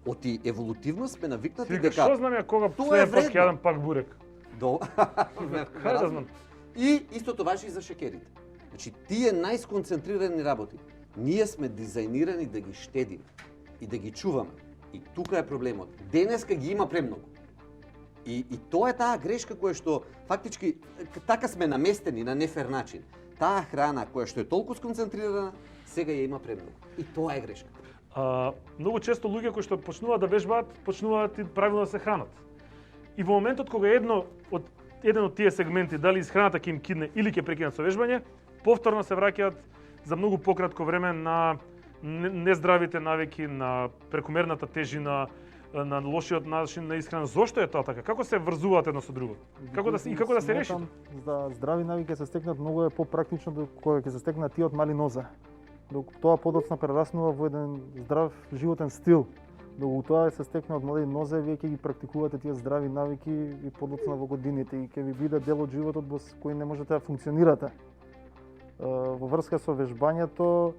Оти еволутивно сме навикнати дека што знам ја кога следен пат ќе јадам пак бурек. Хајде да знам. И истото важи и за шекерите. Значи, тие најсконцентрирани работи, ние сме дизајнирани да ги штедиме и да ги чуваме. И тука е проблемот. Денеска ги има премногу. И тоа е таа грешка која што фактички така сме наместени на нефер начин. Таа храна која што е толку сконцентрирана, сега ја има премногу. И тоа е грешка. Многу често луѓе кои што почнуваат да вежбаат, почнуваат и правилно да се хранат. И во моментот кога еден од тие сегменти, дали из храната ќе им кидне или ќе прекинат со вежбање, повторно се враќаат за многу пократко време на нездравите навики, на прекумерната тежина, на лошиот начин на исхрана. Зошто е тоа така? Како се врзуваат едно со друго? Како да се реши? За здрави навики се стекнат многу е попрактично кога ќе се стекнат тие од мали нозе. Докато тоа подоцна прераснува во еден здрав животен стил. Докато тоа се стекне од млади нозе, вие ќе ги практикувате тие здрави навики и подоцна во годините и ќе ви биде дел од животот во кој не можете да функционирате. Во врска со вежбањето,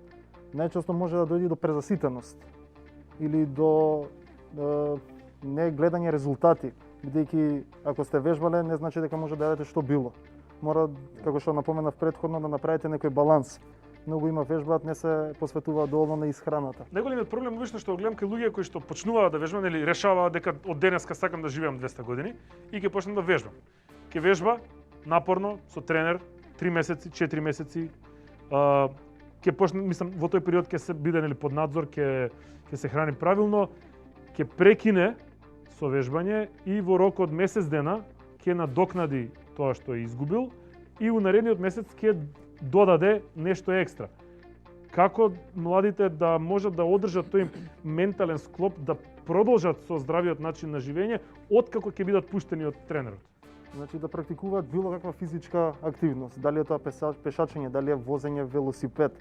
најчесто може да дојде до презаситеност или до не гледање резултати, бидејќи ако сте вежбале не значи дека може да јадете што било. Мора, како што напоменав претходно, да направите некој баланс. Многу има вежбаат, не се посветуваат доволно на исхраната. Најголемиот проблем обично што го гледам кај луѓе кои што почнуваат да вежбаат или решаваат дека од денеска сакам да живеам 200 години и ќе почнам да вежбам. Ќе вежба напорно со тренер 3 месеци, 4 месеци. Ќе почне, мислам, во тој период ќе се биде нели под надзор, ќе се храни правилно, ќе прекине со вежбање и во рок од месец дена ќе надокнади тоа што е изгубил и у наредниот месец ќе додаде нешто екстра. Како младите да можат да одржат тој ментален склоп, да продолжат со здравиот начин на живење, откако ќе бидат пуштени од тренерот? Значи да практикуваат било каква физичка активност, дали е тоа пешачење, дали е возење велосипед,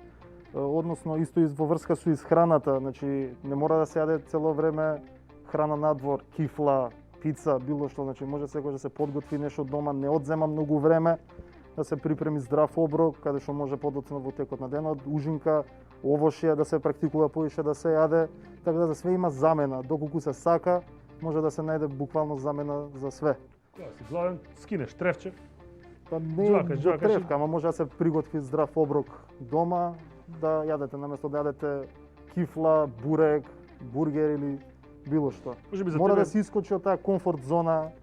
односно исто и во врска со исхраната, значи не мора да се јаде цело време храна надвор, кифла, пица, било што, значи може секој да се подготви нешто дома, не одзема многу време, да се припреми здрав оброк, каде што може подоцна во текот на денот, ужинка, овошје да се практикува поише да се јаде, така да за све има замена, доколку се сака, може да се најде буквално замена за све. Кога си гладен, скинеш тревче. Па не до тревка, ама може да се приготви здрав оброк дома, да јадете наместо да јадете кифла, бурек, бургер или било што. Мора да се искочи од таа комфорт зона.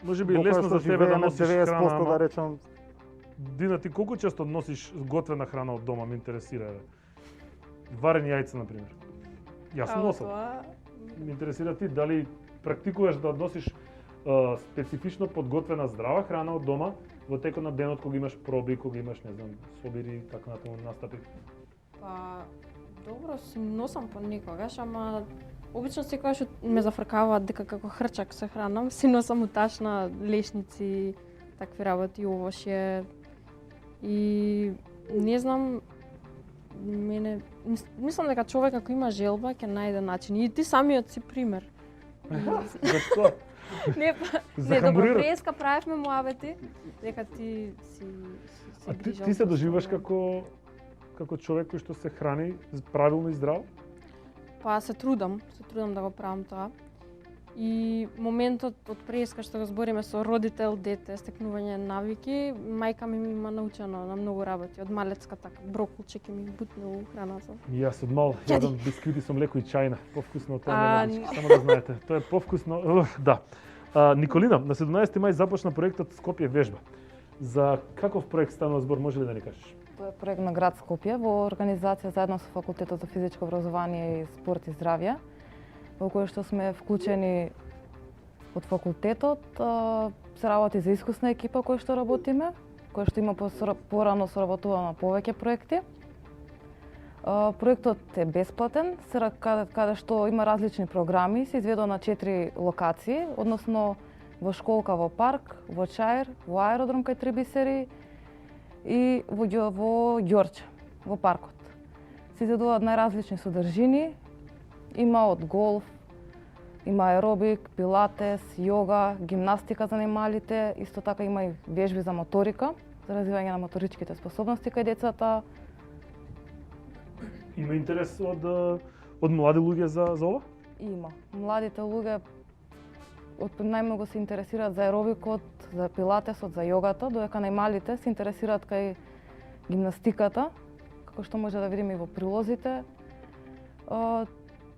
Може би лесно за тебе да носиш храна, да речам. Дина, ти колку често носиш готвена храна од дома, ме интересира. Варени јајца, например. Јас сум носел. Ме интересира ти дали практикуваш да носиш специфично подготвена здрава храна од дома во текот на денот кога имаш проби, кога имаш, не знам, собири и така натаму настапи? Па, добро си носам понекогаш, ама обично секогаш ме зафркаваат дека како хрчак се хранам, си носам уташна, лешници, такви работи, овошје. И не знам, мислам дека човек ако има желба ќе најде начин. И ти самиот си пример. Зашто? Не, добро, преска правевме муабети, дека ти си грижал. Ти се доживаш како човек кој што се храни правилно и здраво? Па се трудам да го правам тоа. И моментот од преска што го збориме со родител, дете, стекнување навики, мајка ми има научено на многу работи. Од малецка така брокулче ќе ми бутне у храната. Јас од мал јадам бисквити со млеко и чајна. Повкусно од тоа нема, само да знаете. Тоа е повкусно. Да. Николина, на 17 мај започна проектот Скопје вежба. За каков проект станува збор, може ли да ни кажеш? Тоа е проект на град Скопје во организација заедно со Факултетот за физичко образование и спорт и здравје, во кој што сме вклучени од факултетот. Се работи за искусна екипа кој што работиме, кој што има порано соработува на повеќе проекти. Проектот е бесплатен, каде што има различни програми, се изведува на 4 локации, односно во школка во парк, во Чаир, во аеродром кај Трибисери и во Ѓорче, во паркот. Се изведуваат најразлични содржини, има од голф, има аеробик, пилатес, јога, гимнастика за најмалите, исто така има и вежби за моторика, за развивање на моторичките способности кај децата. Има интерес од млади луѓе за ова? Има. Младите луѓе најмногу се интересираат за аеробикот, за пилатесот, за јогата, додека најмалите се интересираат кај гимнастиката, како што може да видиме и во прилозите.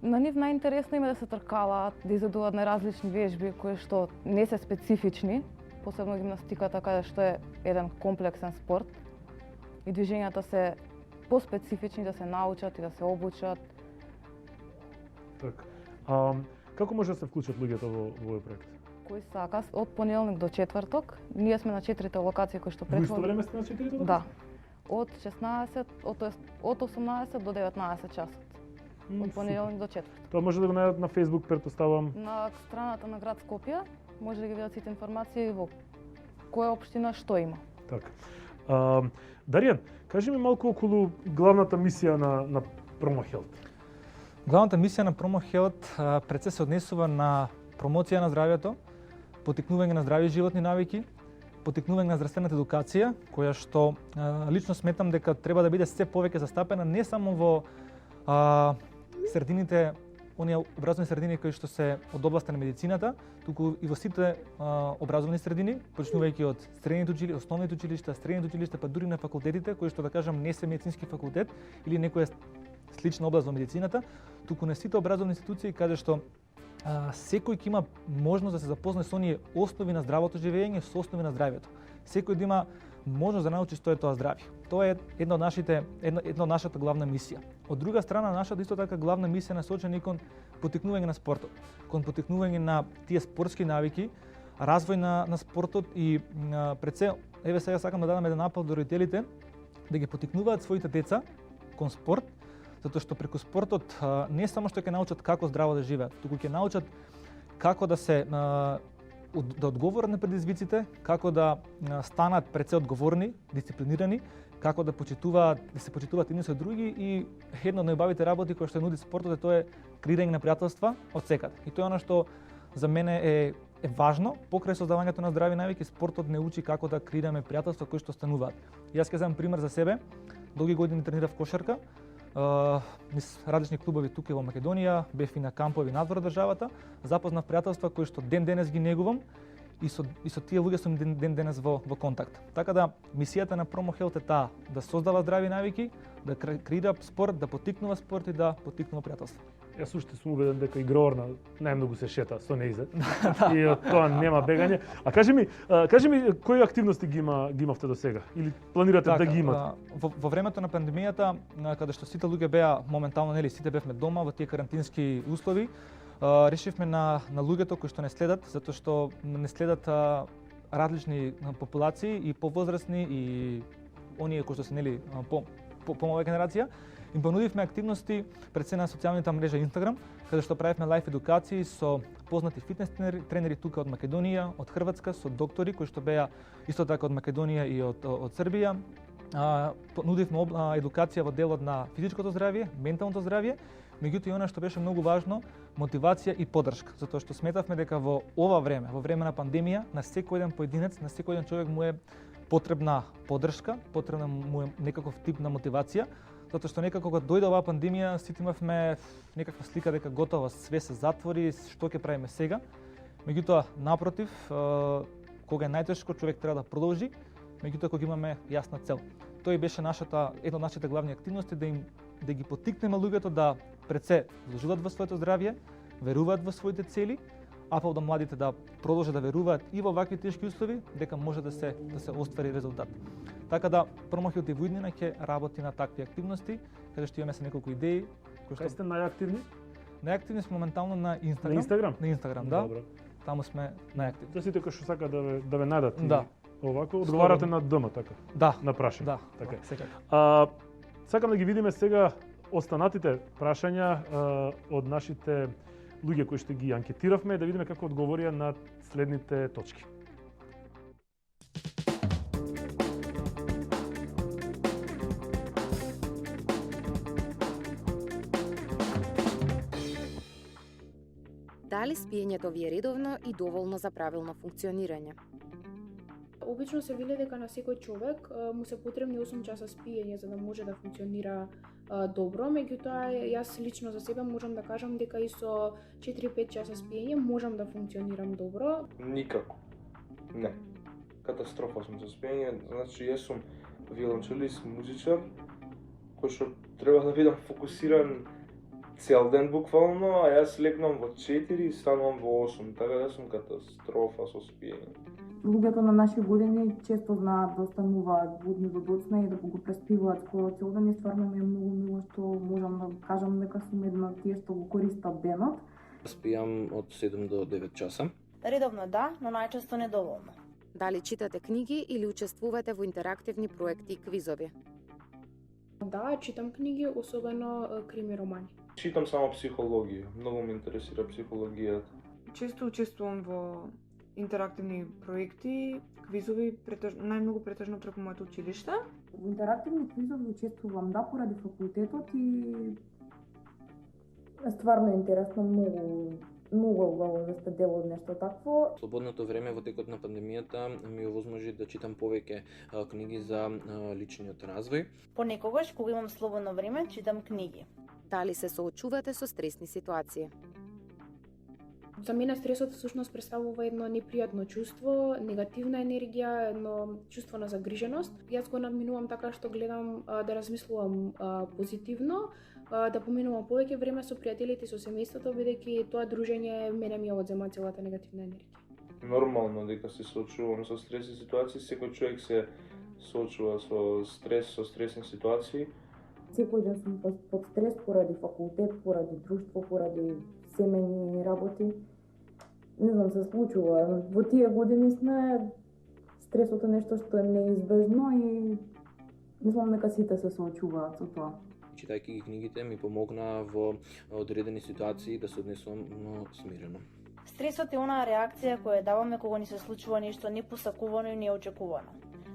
На нив најинтересно им е да се тркалаат, да изvedуваат најразлични вежби кои што не се специфични, посебно гимнастиката каде што е еден комплексен спорт и движењата се поспецифични да се научат и да се обучат. Така. Како може да се вклучат луѓето во овој проект? Кој сака, од понеделник до четврток, ние сме на 4 локации кои што Во исто време сте на 4 локации? Да. Од 18 до 19 часот. Од понеделник до четврток. Тоа може да го најдат на Facebook, претпоставувам. На страната на град Скопје може да ги видат сите информации во која општина што има. Така. Даријан, кажи ми малку околу главната мисија на PromoHealth. Главната мисија на PromoHealth пред се се однесува на промоција на здравјето, поттикнување на здрави животни навики, поттикнување на здравствената едукација, која што лично сметам дека треба да биде се повеќе застапена не само во средините, оние образовни средини кои што се од областа на медицината, туку и во сите образовни средини, почнувајќи од средните училишта, основните училишта, средните училишта, па дури на факултетите, кои што да кажам не се медицински факултет или некоја слична област во медицината, туку на сите образовни институции каде што секој ќе има можност да се запознае со оние основи на здравото живење, со основи на здравјето. Секој да има можност да научи што е тоа здравје. Тоа е една од нашата главна мисија. Од друга страна, нашата исто така главна мисија насочена и кон поттикнување на спортот, кон поттикнување на тие спортски навики, развој на спортот и пред се, еве сега сакам да дадам еден апел до родителите да ги поттикнуваат своите деца кон спорт, затоа што преку спортот не само што ќе научат како здраво да живеат, туку ќе научат како да се да одговорат на предизвиците, како да станат пред се одговорни, дисциплинирани, како да се почитуваат едни со други и една од најубавите работи која што нуди спортот тоа е креирање на пријателства од секаде. И тоа е она што за мене е важно, покрај создавањето на здрави навики, спортот не учи како да креираме пријателства кои што стануваат. Јас ќе земам пример за себе. Долги години тренирав кошарка, низ различни клубови тука во Македонија, бев и на кампови надвор од државата, запознав пријателства кои што ден денес ги негувам и со тие луѓе сум ден денес во контакт. Така да мисијата на PromoHealth е таа да создава здрави навики, да креира спорт, да поттикнува спорт и да поттикнува пријателство. Јас уште сум убеден дека и Грорна најмногу се шета со неизет. И од тоа нема бегање. А кажи ми кои активности ги имавте до сега или планирате да ги имате? Во времето на пандемијата, каде што сите луѓе беа моментално, нели, сите бевме дома во тие карантински услови, решивме на луѓето кои што не следат, затоа што не следат различни популации и повозрастни и оние кои што се, нели, помала генерација, им понудивме активности пред се на социјалната мрежа Instagram, каде што правевме лајф едукации со познати фитнес тренери тука од Македонија, од Хрватска, со доктори кои што беа исто така од Македонија и од Србија. Понудивме едукација во делот на физичкото здравје, менталното здравје, меѓутоа и она што беше многу важно, мотивација и поддршка, затоа што сметавме дека во ова време, во време на пандемија, на секој еден поединец, на секој еден човек му е потребна поддршка, потребна му е некаков тип на мотивација, затоа што некако кога дојде оваа пандемија, сите имавме некаква слика дека готово све се затвори, што ќе правиме сега. Меѓутоа, напротив, кога е најтешко, човек треба да продолжи, меѓутоа кога имаме јасна цел. Тој беше една од нашите главни активности, да ги поттикнеме луѓето да пред се вложуваат во своето здравје, веруваат во своите цели, а па да младите да продолжат да веруваат и во вакви тешки услови дека може да се оствари резултат. Така да Промохилт и во иднина ќе работи на такви активности, каде што имаме се неколку идеи. Кај сте најактивни? Најактивни сме моментално на Инстаграм. На Инстаграм? На Инстаграм, да. Добро. Таму сме најактивни. За сите кои што сака да ве најдат. Да. Овако одговарате на ДМ, така? Да. На прашање. Да, така. секако. Сакам да ги видиме сега останатите прашања од нашите луѓе кои што ги анкетиравме, да видиме како одговорија на следните точки. Дали спиењето ви е редовно и доволно за правилно функционирање? Обично се вели дека на секој човек му се потребни 8 часа спиење за да може да функционира добро, меѓутоа јас лично за себе можам да кажам дека и со 4-5 часа спиење можам да функционирам добро. Никако. Не. Катастрофа сум со спиење, значи јас сум виолончелист, музичар, кој што треба да бидам фокусиран цел ден буквално, а јас легнам во 4 и станувам во 8, така да сум катастрофа со спиење. Луѓето на наши години често знаат да остануваат будни до доцна и да го преспиваат скоро цел ден и стварно ми е многу мило што можам да кажам дека сум една од тие што го користат денот. Спијам од 7 до 9 часа. Редовно да, но најчесто недоволно. Дали читате книги или учествувате во интерактивни проекти и квизови? Да, читам книги, особено крими романи. Читам само психологија, многу ме интересира психологијата. Често учествувам во интерактивни проекти, квизови, најмногу претежно преку моето училиште. Во интерактивни квизови учествувам да поради факултетот и стварно е интересно, многу убаво да сте дел од нешто такво. Слободното време во текот на пандемијата ми овозможи да читам повеќе книги за личниот развој. Понекогаш кога имам слободно време, читам книги. Дали се соочувате со стресни ситуации? За мене стресот всушност представува едно непријатно чувство, негативна енергија, едно чувство на загриженост. Јас го надминувам така што гледам да размислувам позитивно, да поминувам повеќе време со пријателите и со семејството, бидејќи тоа дружење мене ми ја одзема целата негативна енергија. Нормално дека се соочувам со стресни ситуации, секој човек се соочува со стрес, со стресни ситуации. Секој ден сум под стрес поради факултет, поради друштво, поради семејни работи. Не знам, се случува. Во тие години сме, стресот е нешто што е неизбежно и мислам дека сите се соочуваат со тоа. Читајќи ги книгите ми помогна во одредени ситуации да се однесувам смирено. Стресот е онаа реакција која даваме кога ни се случува нешто непосакувано и неочекувано.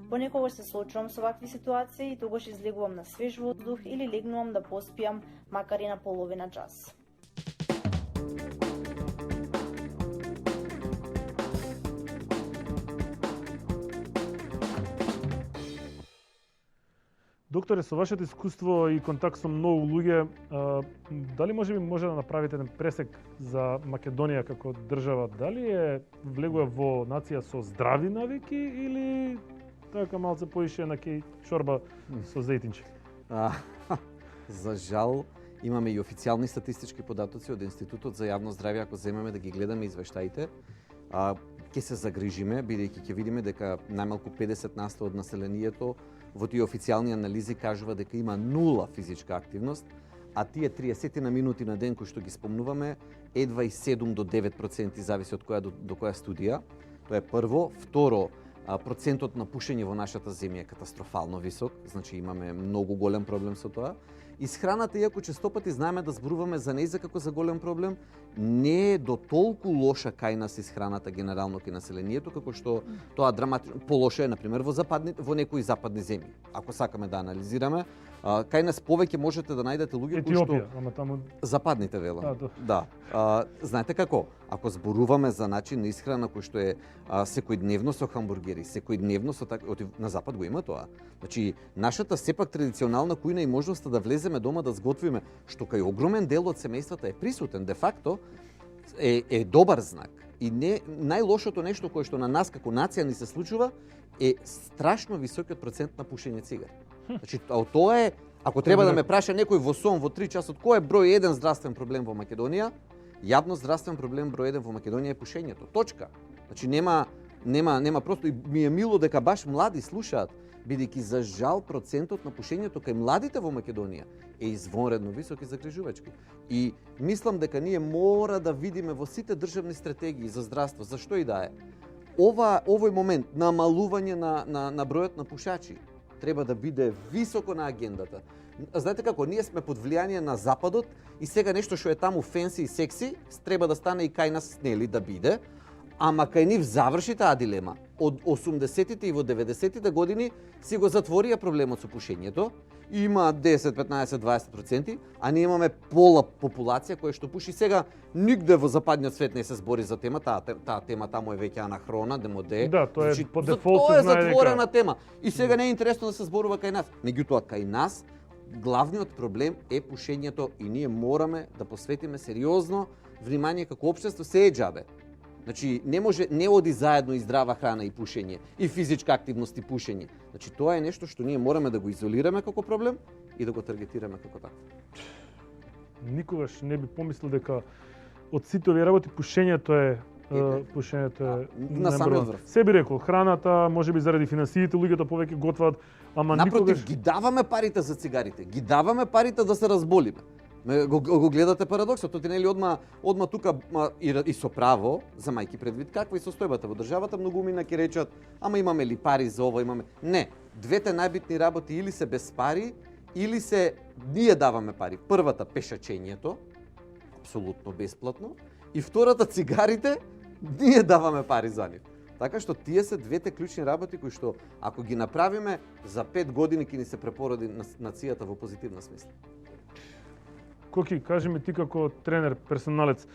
Понекогаш се соочувам со вакви ситуации и тогаш излегувам на свеж воздух или легнувам да поспијам макар и на половина час. Докторе, со вашето искуство и контакт со многу луѓе, дали може да направите еден пресек за Македонија како држава? Дали е влегува во нација со здрави навики или така малце поише на кеј чорба со зејтинче? За жал, имаме и официјални статистички податоци од Институтот за јавно здравје, ако земеме да ги гледаме извештаите. Ќе се загрижиме, бидејќи ќе видиме дека најмалку 50% од населението во тие официјални анализи кажува дека има нула физичка активност, а тие 30 на минути на ден кои што ги спомнуваме, едва и 7 до 9% зависи од која до која студија. Тоа е прво. Второ, процентот на пушење во нашата земја е катастрофално висок, значи имаме многу голем проблем со тоа. Исхраната, иако честопати знаеме да зборуваме за нејза како за голем проблем, не е до толку лоша кај нас исхраната генерално кај населението, како што тоа драматично полоша е например во некои западни земји. Ако сакаме да анализираме, кај нас повеќе можете да најдете луѓе кои што ама таму западните велам. Да. Знаете како? ако зборуваме за начин на исхрана кој што е секојдневно со хамбургери, секојдневно со на запад го има тоа. Значи нашата сепак традиционална кујна и можноста да влеземе дома да сготвиме, што кај огромен дел од семејствата е присутен, де факто е добар знак. И не најлошото нешто кое што на нас како нација ни се случува е страшно високиот процент на пушење цигари. Значи тоа е, ако треба да ме праша некој во сон во 3 часот, кој е број 1 здравствен проблем во Македонија? Јавно здравствен проблем број 1 во Македонија е пушењето. Точка. Значи нема просто и ми е мило дека баш млади слушаат, бидејќи за жал процентот на пушењето кај младите во Македонија е извонредно висок и загрижувачки. И мислам дека ние мора да видиме во сите државни стратегии за здравство, за што и да е, овој момент намалување на бројот на пушачи треба да биде високо на агендата. Знаете како, ние сме под влијание на Западот и сега нешто што е таму фенси и секси треба да стане и кај нас, нели, да биде, ама кај нив заврши таа дилема. Од 80-тите и во 90-тите години си го затворија проблемот со пушењето. Има 10, 15, 20%, а ние имаме пола популација која што пуши. Сега нигде во западниот свет не се збори за тема, таа тема таму е веќе анахрона, демоде. Да, тоа е по дефолт тоа е се знае затворена дека тема. И сега не е интересно да се зборува кај нас. Меѓутоа кај нас главниот проблем е пушењето и ние мораме да посветиме сериозно внимание како општество, се е џабе. Значи не оди заедно и здрава храна и пушење, и физичка активност и пушење. Значи тоа е нешто што ние мораме да го изолираме како проблем и да го таргетираме како такво. Никогаш не би помислил дека од сите овие работи пушењето е на самиот врв. Се би рекол, храната, можеби заради финансиите, луѓето повеќе готват, ама напротив, никогаш ги даваме парите за цигарите, ги даваме парите да се разболиме. Го гледате парадоксот, тоа нели одма тука и со право, за мајки предвид каква и состојбата во државата, многумина ќе речат, ама имаме ли пари за ова, имаме. Не, двете најбитни работи или се без пари, или се ние даваме пари. Првата пешачењето, апсолутно бесплатно, и втората цигарите, ние даваме пари за нив. Така што тие се двете клучни работи кои што ако ги направиме за 5 години ќе ни се препороди нацијата во позитивна смисла. Коки, кажи ми ти како тренер, персоналец,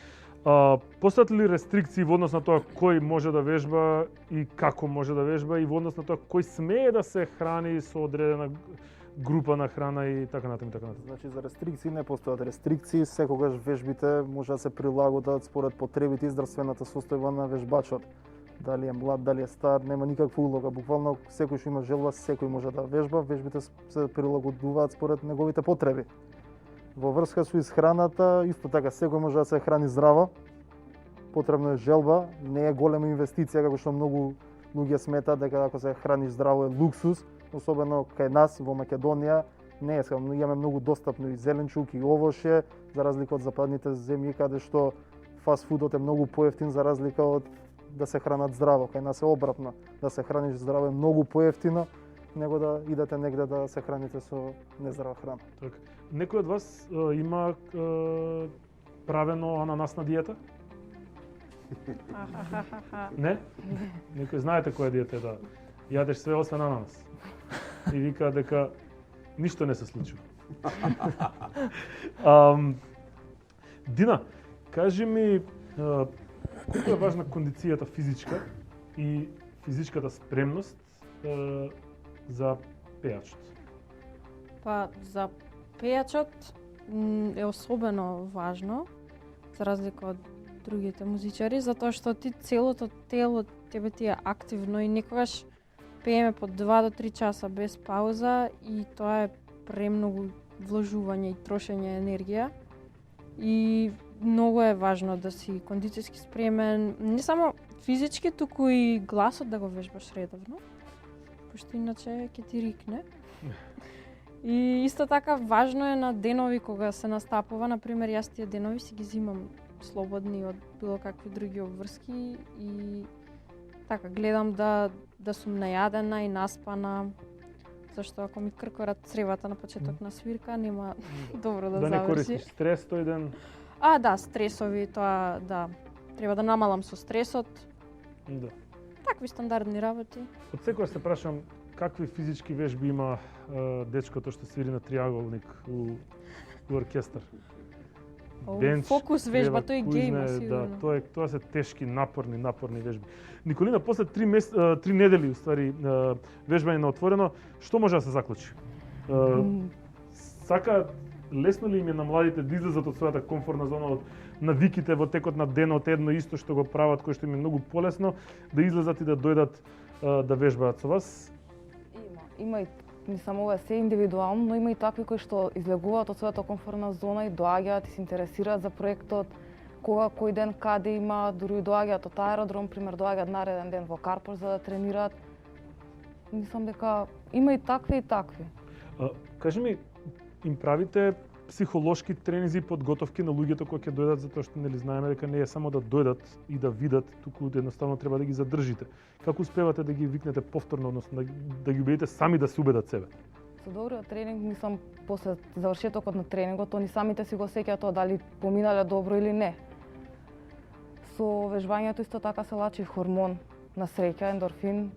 постојат ли рестрикции во однос на тоа кој може да вежба и како може да вежба и во однос на тоа кој смее да се храни со одредена група на храна и така натаму и така натаму? Значи за рестрикции не постојат рестрикции, секогаш вежбите може да се прилагодат според потребите и здравствената состојба на вежбачот. Дали е млад, дали е стар, нема никаква улога. Буквално секој што има желба, секој може да вежба, вежбите се прилагодуваат според неговите потреби. Во врска со исхраната, исто така, секој може да се храни здраво. Потребно е желба, не е голема инвестиција, како што многу луѓе сметаат дека ако се храниш здраво е луксус, особено кај нас во Македонија, не е, имаме многу достапно и зеленчук и овоше, за разлика од западните земји каде што фастфудот е многу поевтин за разлика од да се хранат здраво. Кај нас е обратно, да се храниш здраво е многу поевтино него да идете негде да се храните со нездрава храна. Така. Некој од вас има правено ананасна диета? Не? Некој знаете која диета е да јадеш све освен ананас. И вика дека ништо не се случува. Дина, кажи ми колку е важна кондицијата физичка и физичката спремност за пејачот? Па за пејачот е особено важно, за разлика од другите музичари, затоа што ти целото тело тебе ти е активно и некогаш пееме по 2 до 3 часа без пауза и тоа е премногу вложување и трошење енергија. И многу е важно да си кондицијски спремен, не само физички, туку и гласот да го вежбаш редовно, пошто иначе ќе ти рикне. И исто така важно е на денови кога се настапува, например јас тие денови си ги зимам слободни од било какви други обврски и така гледам да сум најадена и наспана, зашто ако ми кркорат цревата на почеток на свирка нема добро да заврши. Да не користиш стрес тој ден? Да, стресови, тоа да. Треба да намалам со стресот. Да. Такви стандардни работи. Од секоја се прашам какви физички вежби има дечкото што свири на триаголник у оркестар. бенч, фокус вежба, треба тој е кој гейм, знае, сигурно. Да, тоа се тешки, напорни вежби. Николина, после 3 недели уствари вежбање на отворено, што може да се заклучи? Сака лесно ли им е на младите да излезат од својата комфортна зона, од навиките во текот на денот, едно исто што го прават, кој што им е многу полесно, да излезат и да дојдат да вежбаат со вас? Има и не само ова се индивидуално, но има и такви кои што излегуваат од својата комфортна зона и доаѓаат и се интересираат за проектот, кога, кој ден, каде има, дури доаѓаат од аеродром, пример, доаѓаат нареден ден во Карпош за да тренираат. Мислам дека има и такви и такви. Кажи ми, им правите психолошки тренинзи и подготовки на луѓето кои ќе дојдат, затоа што нели знаеме дека не е само да дојдат и да видат, туку едноставно треба да ги задржите. Како успевате да ги викнете повторно, односно да ги убедите сами да се убедат себе? Со добриот тренинг, мислам, после завршетокот на тренингот, они самите си го сеќаат тоа дали поминале добро или не. Со вежбањето исто така се лачи хормон на среќа, ендорфин,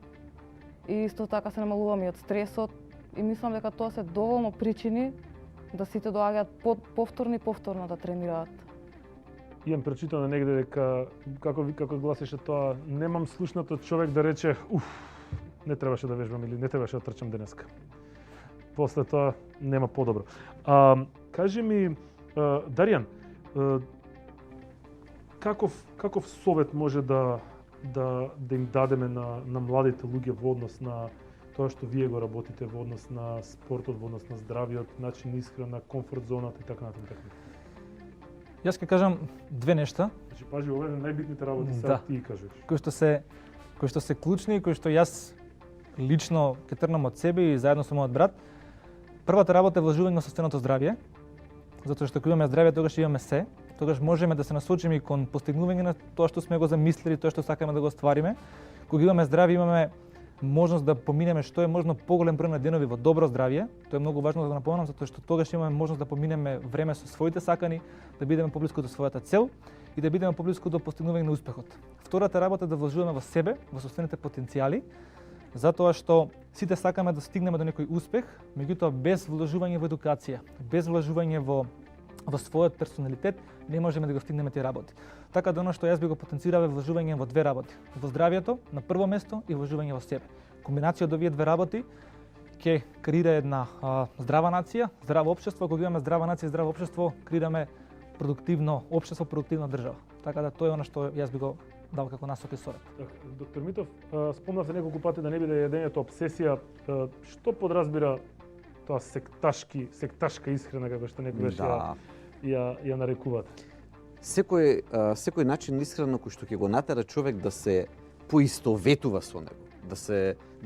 и исто така се намалуваме и од стресот, и мислам дека тоа се доволно причини да сите доаѓаат повторно да тренираат. Имам прочитано негде дека, како гласеше тоа, немам слушнато човек да рече, не требаше да вежбам или не требаше да трчам денеска. После тоа нема подобро. Кажи ми, Даријан, каков совет може да им дадеме на младите луѓе во однос на тоа што вие го работите, во однос на спортот, во однос на здравиот, начин исхрана, комфорт зоната и така натаму? Јас ќе кажам две нешта. Значи, пажи, ова е најбитните работи, сега ти кажеш. Кои што се клучни, кои што јас лично ќе тргнам од себе и заедно со мојот брат. Првата работа е вложување во сопственото здравје, затоа што кога имаме здравје, тогаш имаме се. Тогаш можеме да се насочиме и кон постигнување на тоа што сме го замислили, тоа што сакаме да го оствариме. Кога имаме здравје, имаме можност да поминеме што е можно поголем број на денови во добро здравје. Тоа е многу важно да го напоменам, затоа што тогаш имаме можност да поминеме време со своите сакани, да бидеме поблиску до својата цел и да бидеме поблиску до постигнување на успехот. Втората работа е да вложуваме во себе, во собствените потенцијали, затоа што сите сакаме да стигнеме до некој успех, меѓутоа без вложување во едукација, без вложување во својот персоналитет, не можеме да го стигнеме тие работи. Така да оно што јас би го потенцирав е вложување во две работи. Во здравјето на прво место и вложување во себе. Комбинација од овие две работи ќе креира една здрава нација, здраво општество. Кога имаме здрава нација и здраво општество, креираме продуктивно општество, продуктивна држава. Така да тоа е она што јас би го дал како насока и совет. Доктор Митов, спомнавте неколку пати да не биде јадењето обсесија. Што подразбира тоа секташка исхрана, како што некој беше ја нарекуваат? Секој начин исхрана кој што ќе го натера човек да се поистоветува со него, да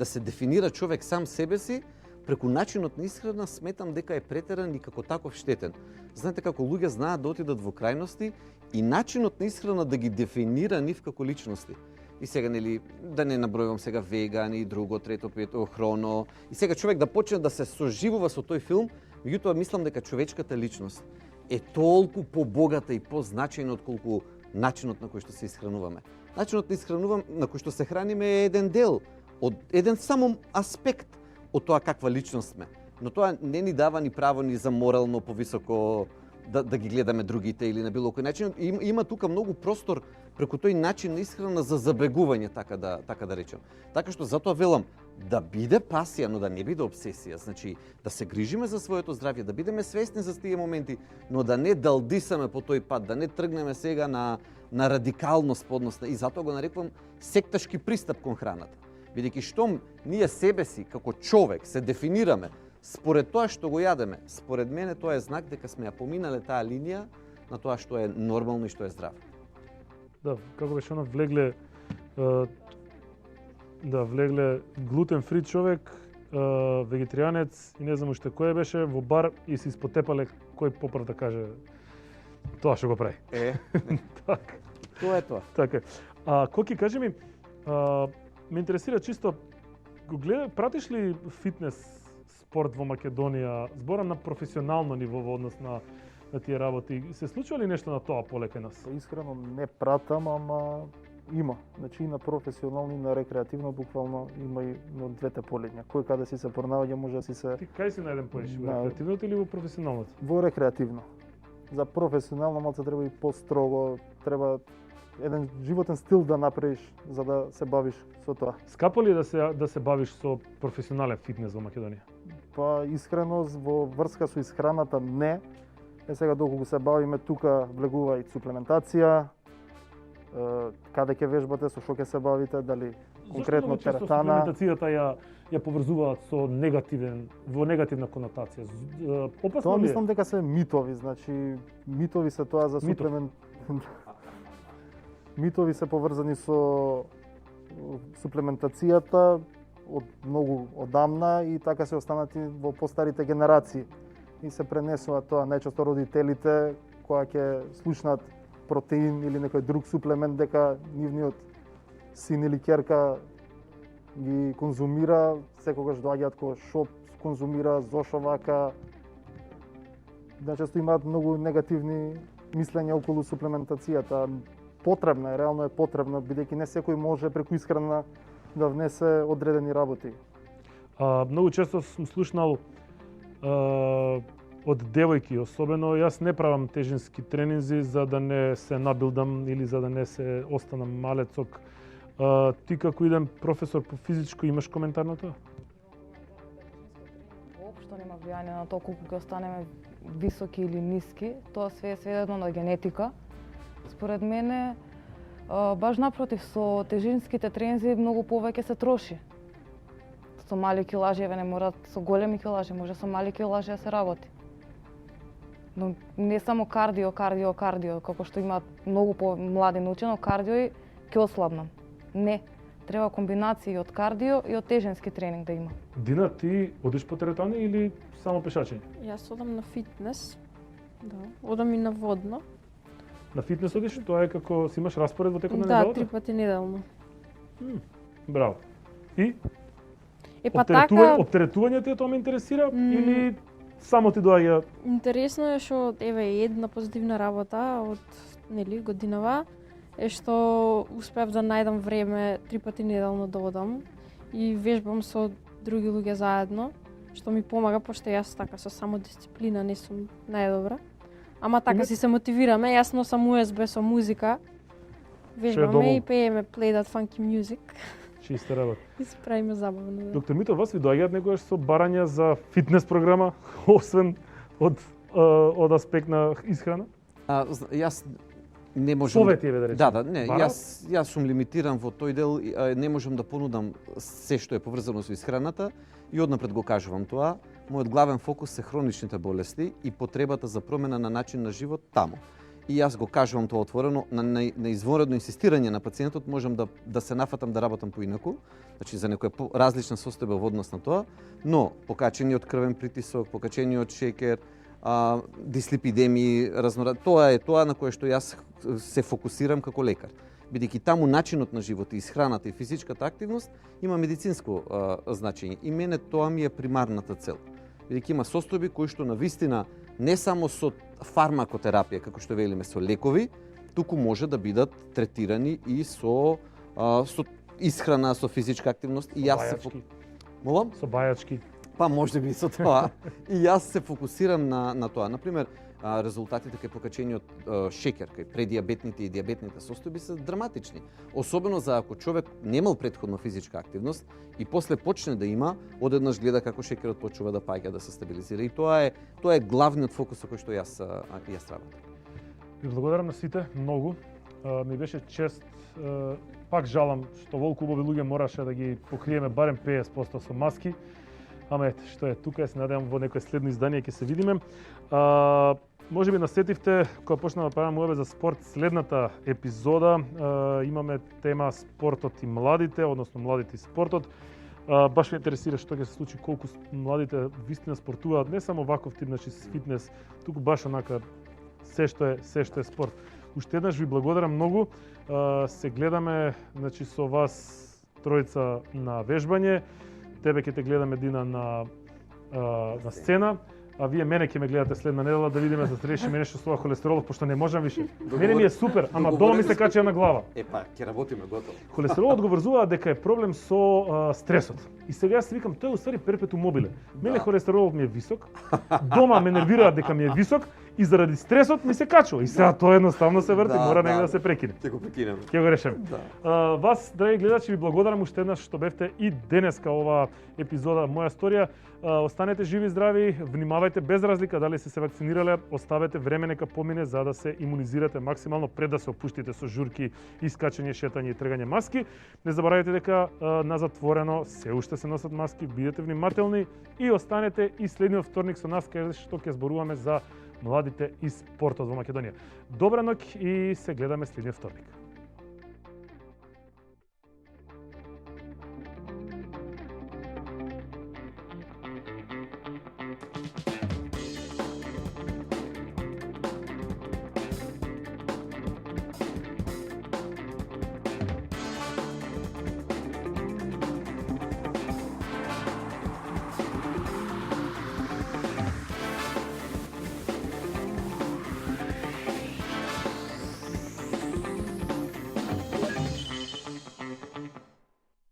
се дефинира човек сам себе си, преку начинот на исхрана сметам дека е претеран и како таков штетен. Знаете како луѓе знаат да отидат во крајности и начинот на исхрана да ги дефинира нив како личности. И сега, нели, да не набројувам сега вегани, друго, трето, пето, хроно. И сега човек да почне да се соживува со тој филм, меѓутоа мислам дека човечката личност е толку побогата и позначајна отколку начинот на кој што се исхрануваме. Начинот на кој што се храниме е еден дел, еден само аспект од тоа каква личност сме. Но тоа не ни дава ни право ни за морално повисоко да ги гледаме другите или на било кој начин. Има тука многу простор преку тој начин на исхрана за забегување, така да речем. Така што затоа велам да биде пасија, но да не биде обсесија. Значи да се грижиме за своето здравје, да бидеме свесни за тие моменти, но да не далдисаме по тој пат, да не тргнеме сега на радикалност подносна. И затоа го нарекувам секташки пристап кон храната. Бидејќи штом ние себе си како човек се дефинираме според тоа што го јадеме, според мене тоа е знак дека сме ја поминале таа линија на тоа што е нормално и што е здраво. Да, како беше оно влегле глутен фри човек, вегетаријанец и не знам уште кој беше во бар и се испотепале кој поправ да каже тоа што го прави. Така. Тоа е тоа. Така. Коки, кажи ми, ме интересира чисто, пратиш ли фитнес спорт во Македонија, зборам на професионално ниво во однос на тие работи. Се случува ли нешто на тоа полека нас? Искрено не пратам, ама има. Значи и на професионално и на рекреативно буквално има и на двете полења. Кој каде си се пронаоѓа може да си се... Ти кај си најден поеш? Во рекреативното или во професионалното? Во рекреативно. за професионално малце треба и построго, треба еден животен стил да направиш за да се бавиш со тоа. Скапо ли е да се бавиш со професионален фитнес во Македонија? Па искреност во врска со исхраната не. Сега доколку се бавиме тука влегува и суплементација, каде ќе вежбате, со што ќе се бавите, дали конкретно теретана. Суплементацијата ја поврзуваат со негативна конотација. Опасно Тоа ли е? мислам дека се митови, значи митови се тоа за суплемент. Митови се поврзани со суплементацијата од многу одамна и така се останати во постарите генерации. И се пренесува тоа најчесто родителите кога ќе слушнат протеин или некој друг суплемент дека нивниот син или ќерка ги конзумира, секогаш доаѓаат кога што конзумира, зошо вака. Најчесто имаат многу негативни мислења околу суплементацијата. Потребна е, реално е потребна, бидејќи не секој може преку исхрана да внесе одредени работи. Многу често сум слушнал од девојки, особено јас не правам тежински тренинзи за да не се набилдам или за да не се останам малецок. Ти како иден професор по физичко имаш коментар на тоа? Воопшто нема влијание на тоа колку ќе останеме високи или ниски, тоа све е сведено на генетика. Според мене, баш напротив, со тежинските тренинзи многу повеќе се троши. Со мали килажи, не мора со големи килажи, може со мали килажи да се работи. Но не само кардио, како што имаат многу помлади научено, кардио и ќе ослабнам. Не, треба комбинација од кардио и од тежински тренинг да има. Дина, ти одиш по теретани или само пешачење? Јас одам на фитнес, да, одам и на водно. На фитнес одиш, тоа е како си имаш распоред во текот на Да, неделата? 3 пати неделно. Браво. И? Па така... Оптеретувањето тоа ме интересира или само ти доаѓа? Интересно е што еве една позитивна работа од годинава е што успеав да најдам време 3 пати неделно да одам и вежбам со други луѓе заедно, што ми помага пошто јас така со самодисциплина не сум најдобра. Ама така си се мотивираме, јас носам USB со музика. Вежбаме и пееме Play That Funky Music. Чиста работа. И се правиме забавно. Да. Доктор Мито, вас ви доаѓаат некогаш со барања за фитнес програма, освен од аспект на исхрана? Јас не можам. Совети еве да речем. Да, не, јас сум лимитиран во тој дел, не можам да понудам се што е поврзано со исхраната и однапред го кажувам тоа. Мојот главен фокус се хроничните болести и потребата за промена на начин на живот таму. И јас го кажувам тоа отворено, на извонредно инсистирање на пациентот можам да се нафатам да работам поинаку, значи за некоја различна состојба во однос на тоа, но покачениот крвен притисок, покачениот шекер, дислипидемии, тоа е тоа на кое што јас се фокусирам како лекар. Бидејќи таму начинот на живот и исхраната и физичката активност има медицинско значење и мене тоа ми е примарната цел. Бидејќи има состојби кои што навистина не само со фармакотерапија, како што велиме со лекови, туку може да бидат третирани и со исхрана, со физичка активност и јас се Молам? Со бајачки. Па можеби со тоа. И јас се фокусирам на тоа. Например, резултатите кај покачениот шекер, кај предиабетните и диабетните состојби се драматични. Особено за ако човек немал претходно физичка активност и после почне да има, одеднаш гледа како шекерот почнува да паѓа, да се стабилизира. И тоа е главниот фокус со кој што јас работам. Ви благодарам на сите многу. Ми беше чест. Пак жалам што волку убави луѓе мораше да ги покриеме барем 50% со маски. Ама ете, што е тука, се надевам во некој следно издание ќе се видиме. Може би насетивте, кога почнава да правиме уебе за спорт, следната епизода имаме тема спортот и младите, односно младите и спортот. Баш ме интересира што ќе се случи, колку младите вистина спортуваат, не само ваков тип, значи фитнес, туку баш онака се што е спорт. Уште еднаш ви благодарам многу. Се гледаме, значи со вас тројца на вежбање. Тебе ќе те гледаме, Дина, на сцена, а вие мене ќе ме гледате следна недела да видиме да се решиме нешто со холестеролот, пошто не можам више. Мене ми е супер, ама дома ми се качи на глава. Па, ќе работиме готово. Холестеролот го врзуваат дека е проблем со стресот. И сега јас викам, тој е уствари перпетум мобиле. Мене холестеролот ми е висок, дома ме нервираат дека ми е висок И заради стресот ми се качува. И сега тоа едноставно се врти, Да, мора да. негде да се прекине. Ќе го прекинеме. Ќе го решиме. Да. Вас, драги гледачи, ви благодарам уште еднаш што бевте и денеска оваа епизода Моја сторија. Останете живи и здрави, внимавајте без разлика дали сте се вакцинирале, оставете време нека помине за да се имунизирате максимално пред да се опуштите со журки, искачање, шетање и тргање маски. Не заборавајте дека на затворено се уште се носат маски, бидете внимателни и останете и следниот вторник со нас каде што ќе зборуваме за младите и спортот во Македонија. Добра ноќ и се гледаме следниот вторник.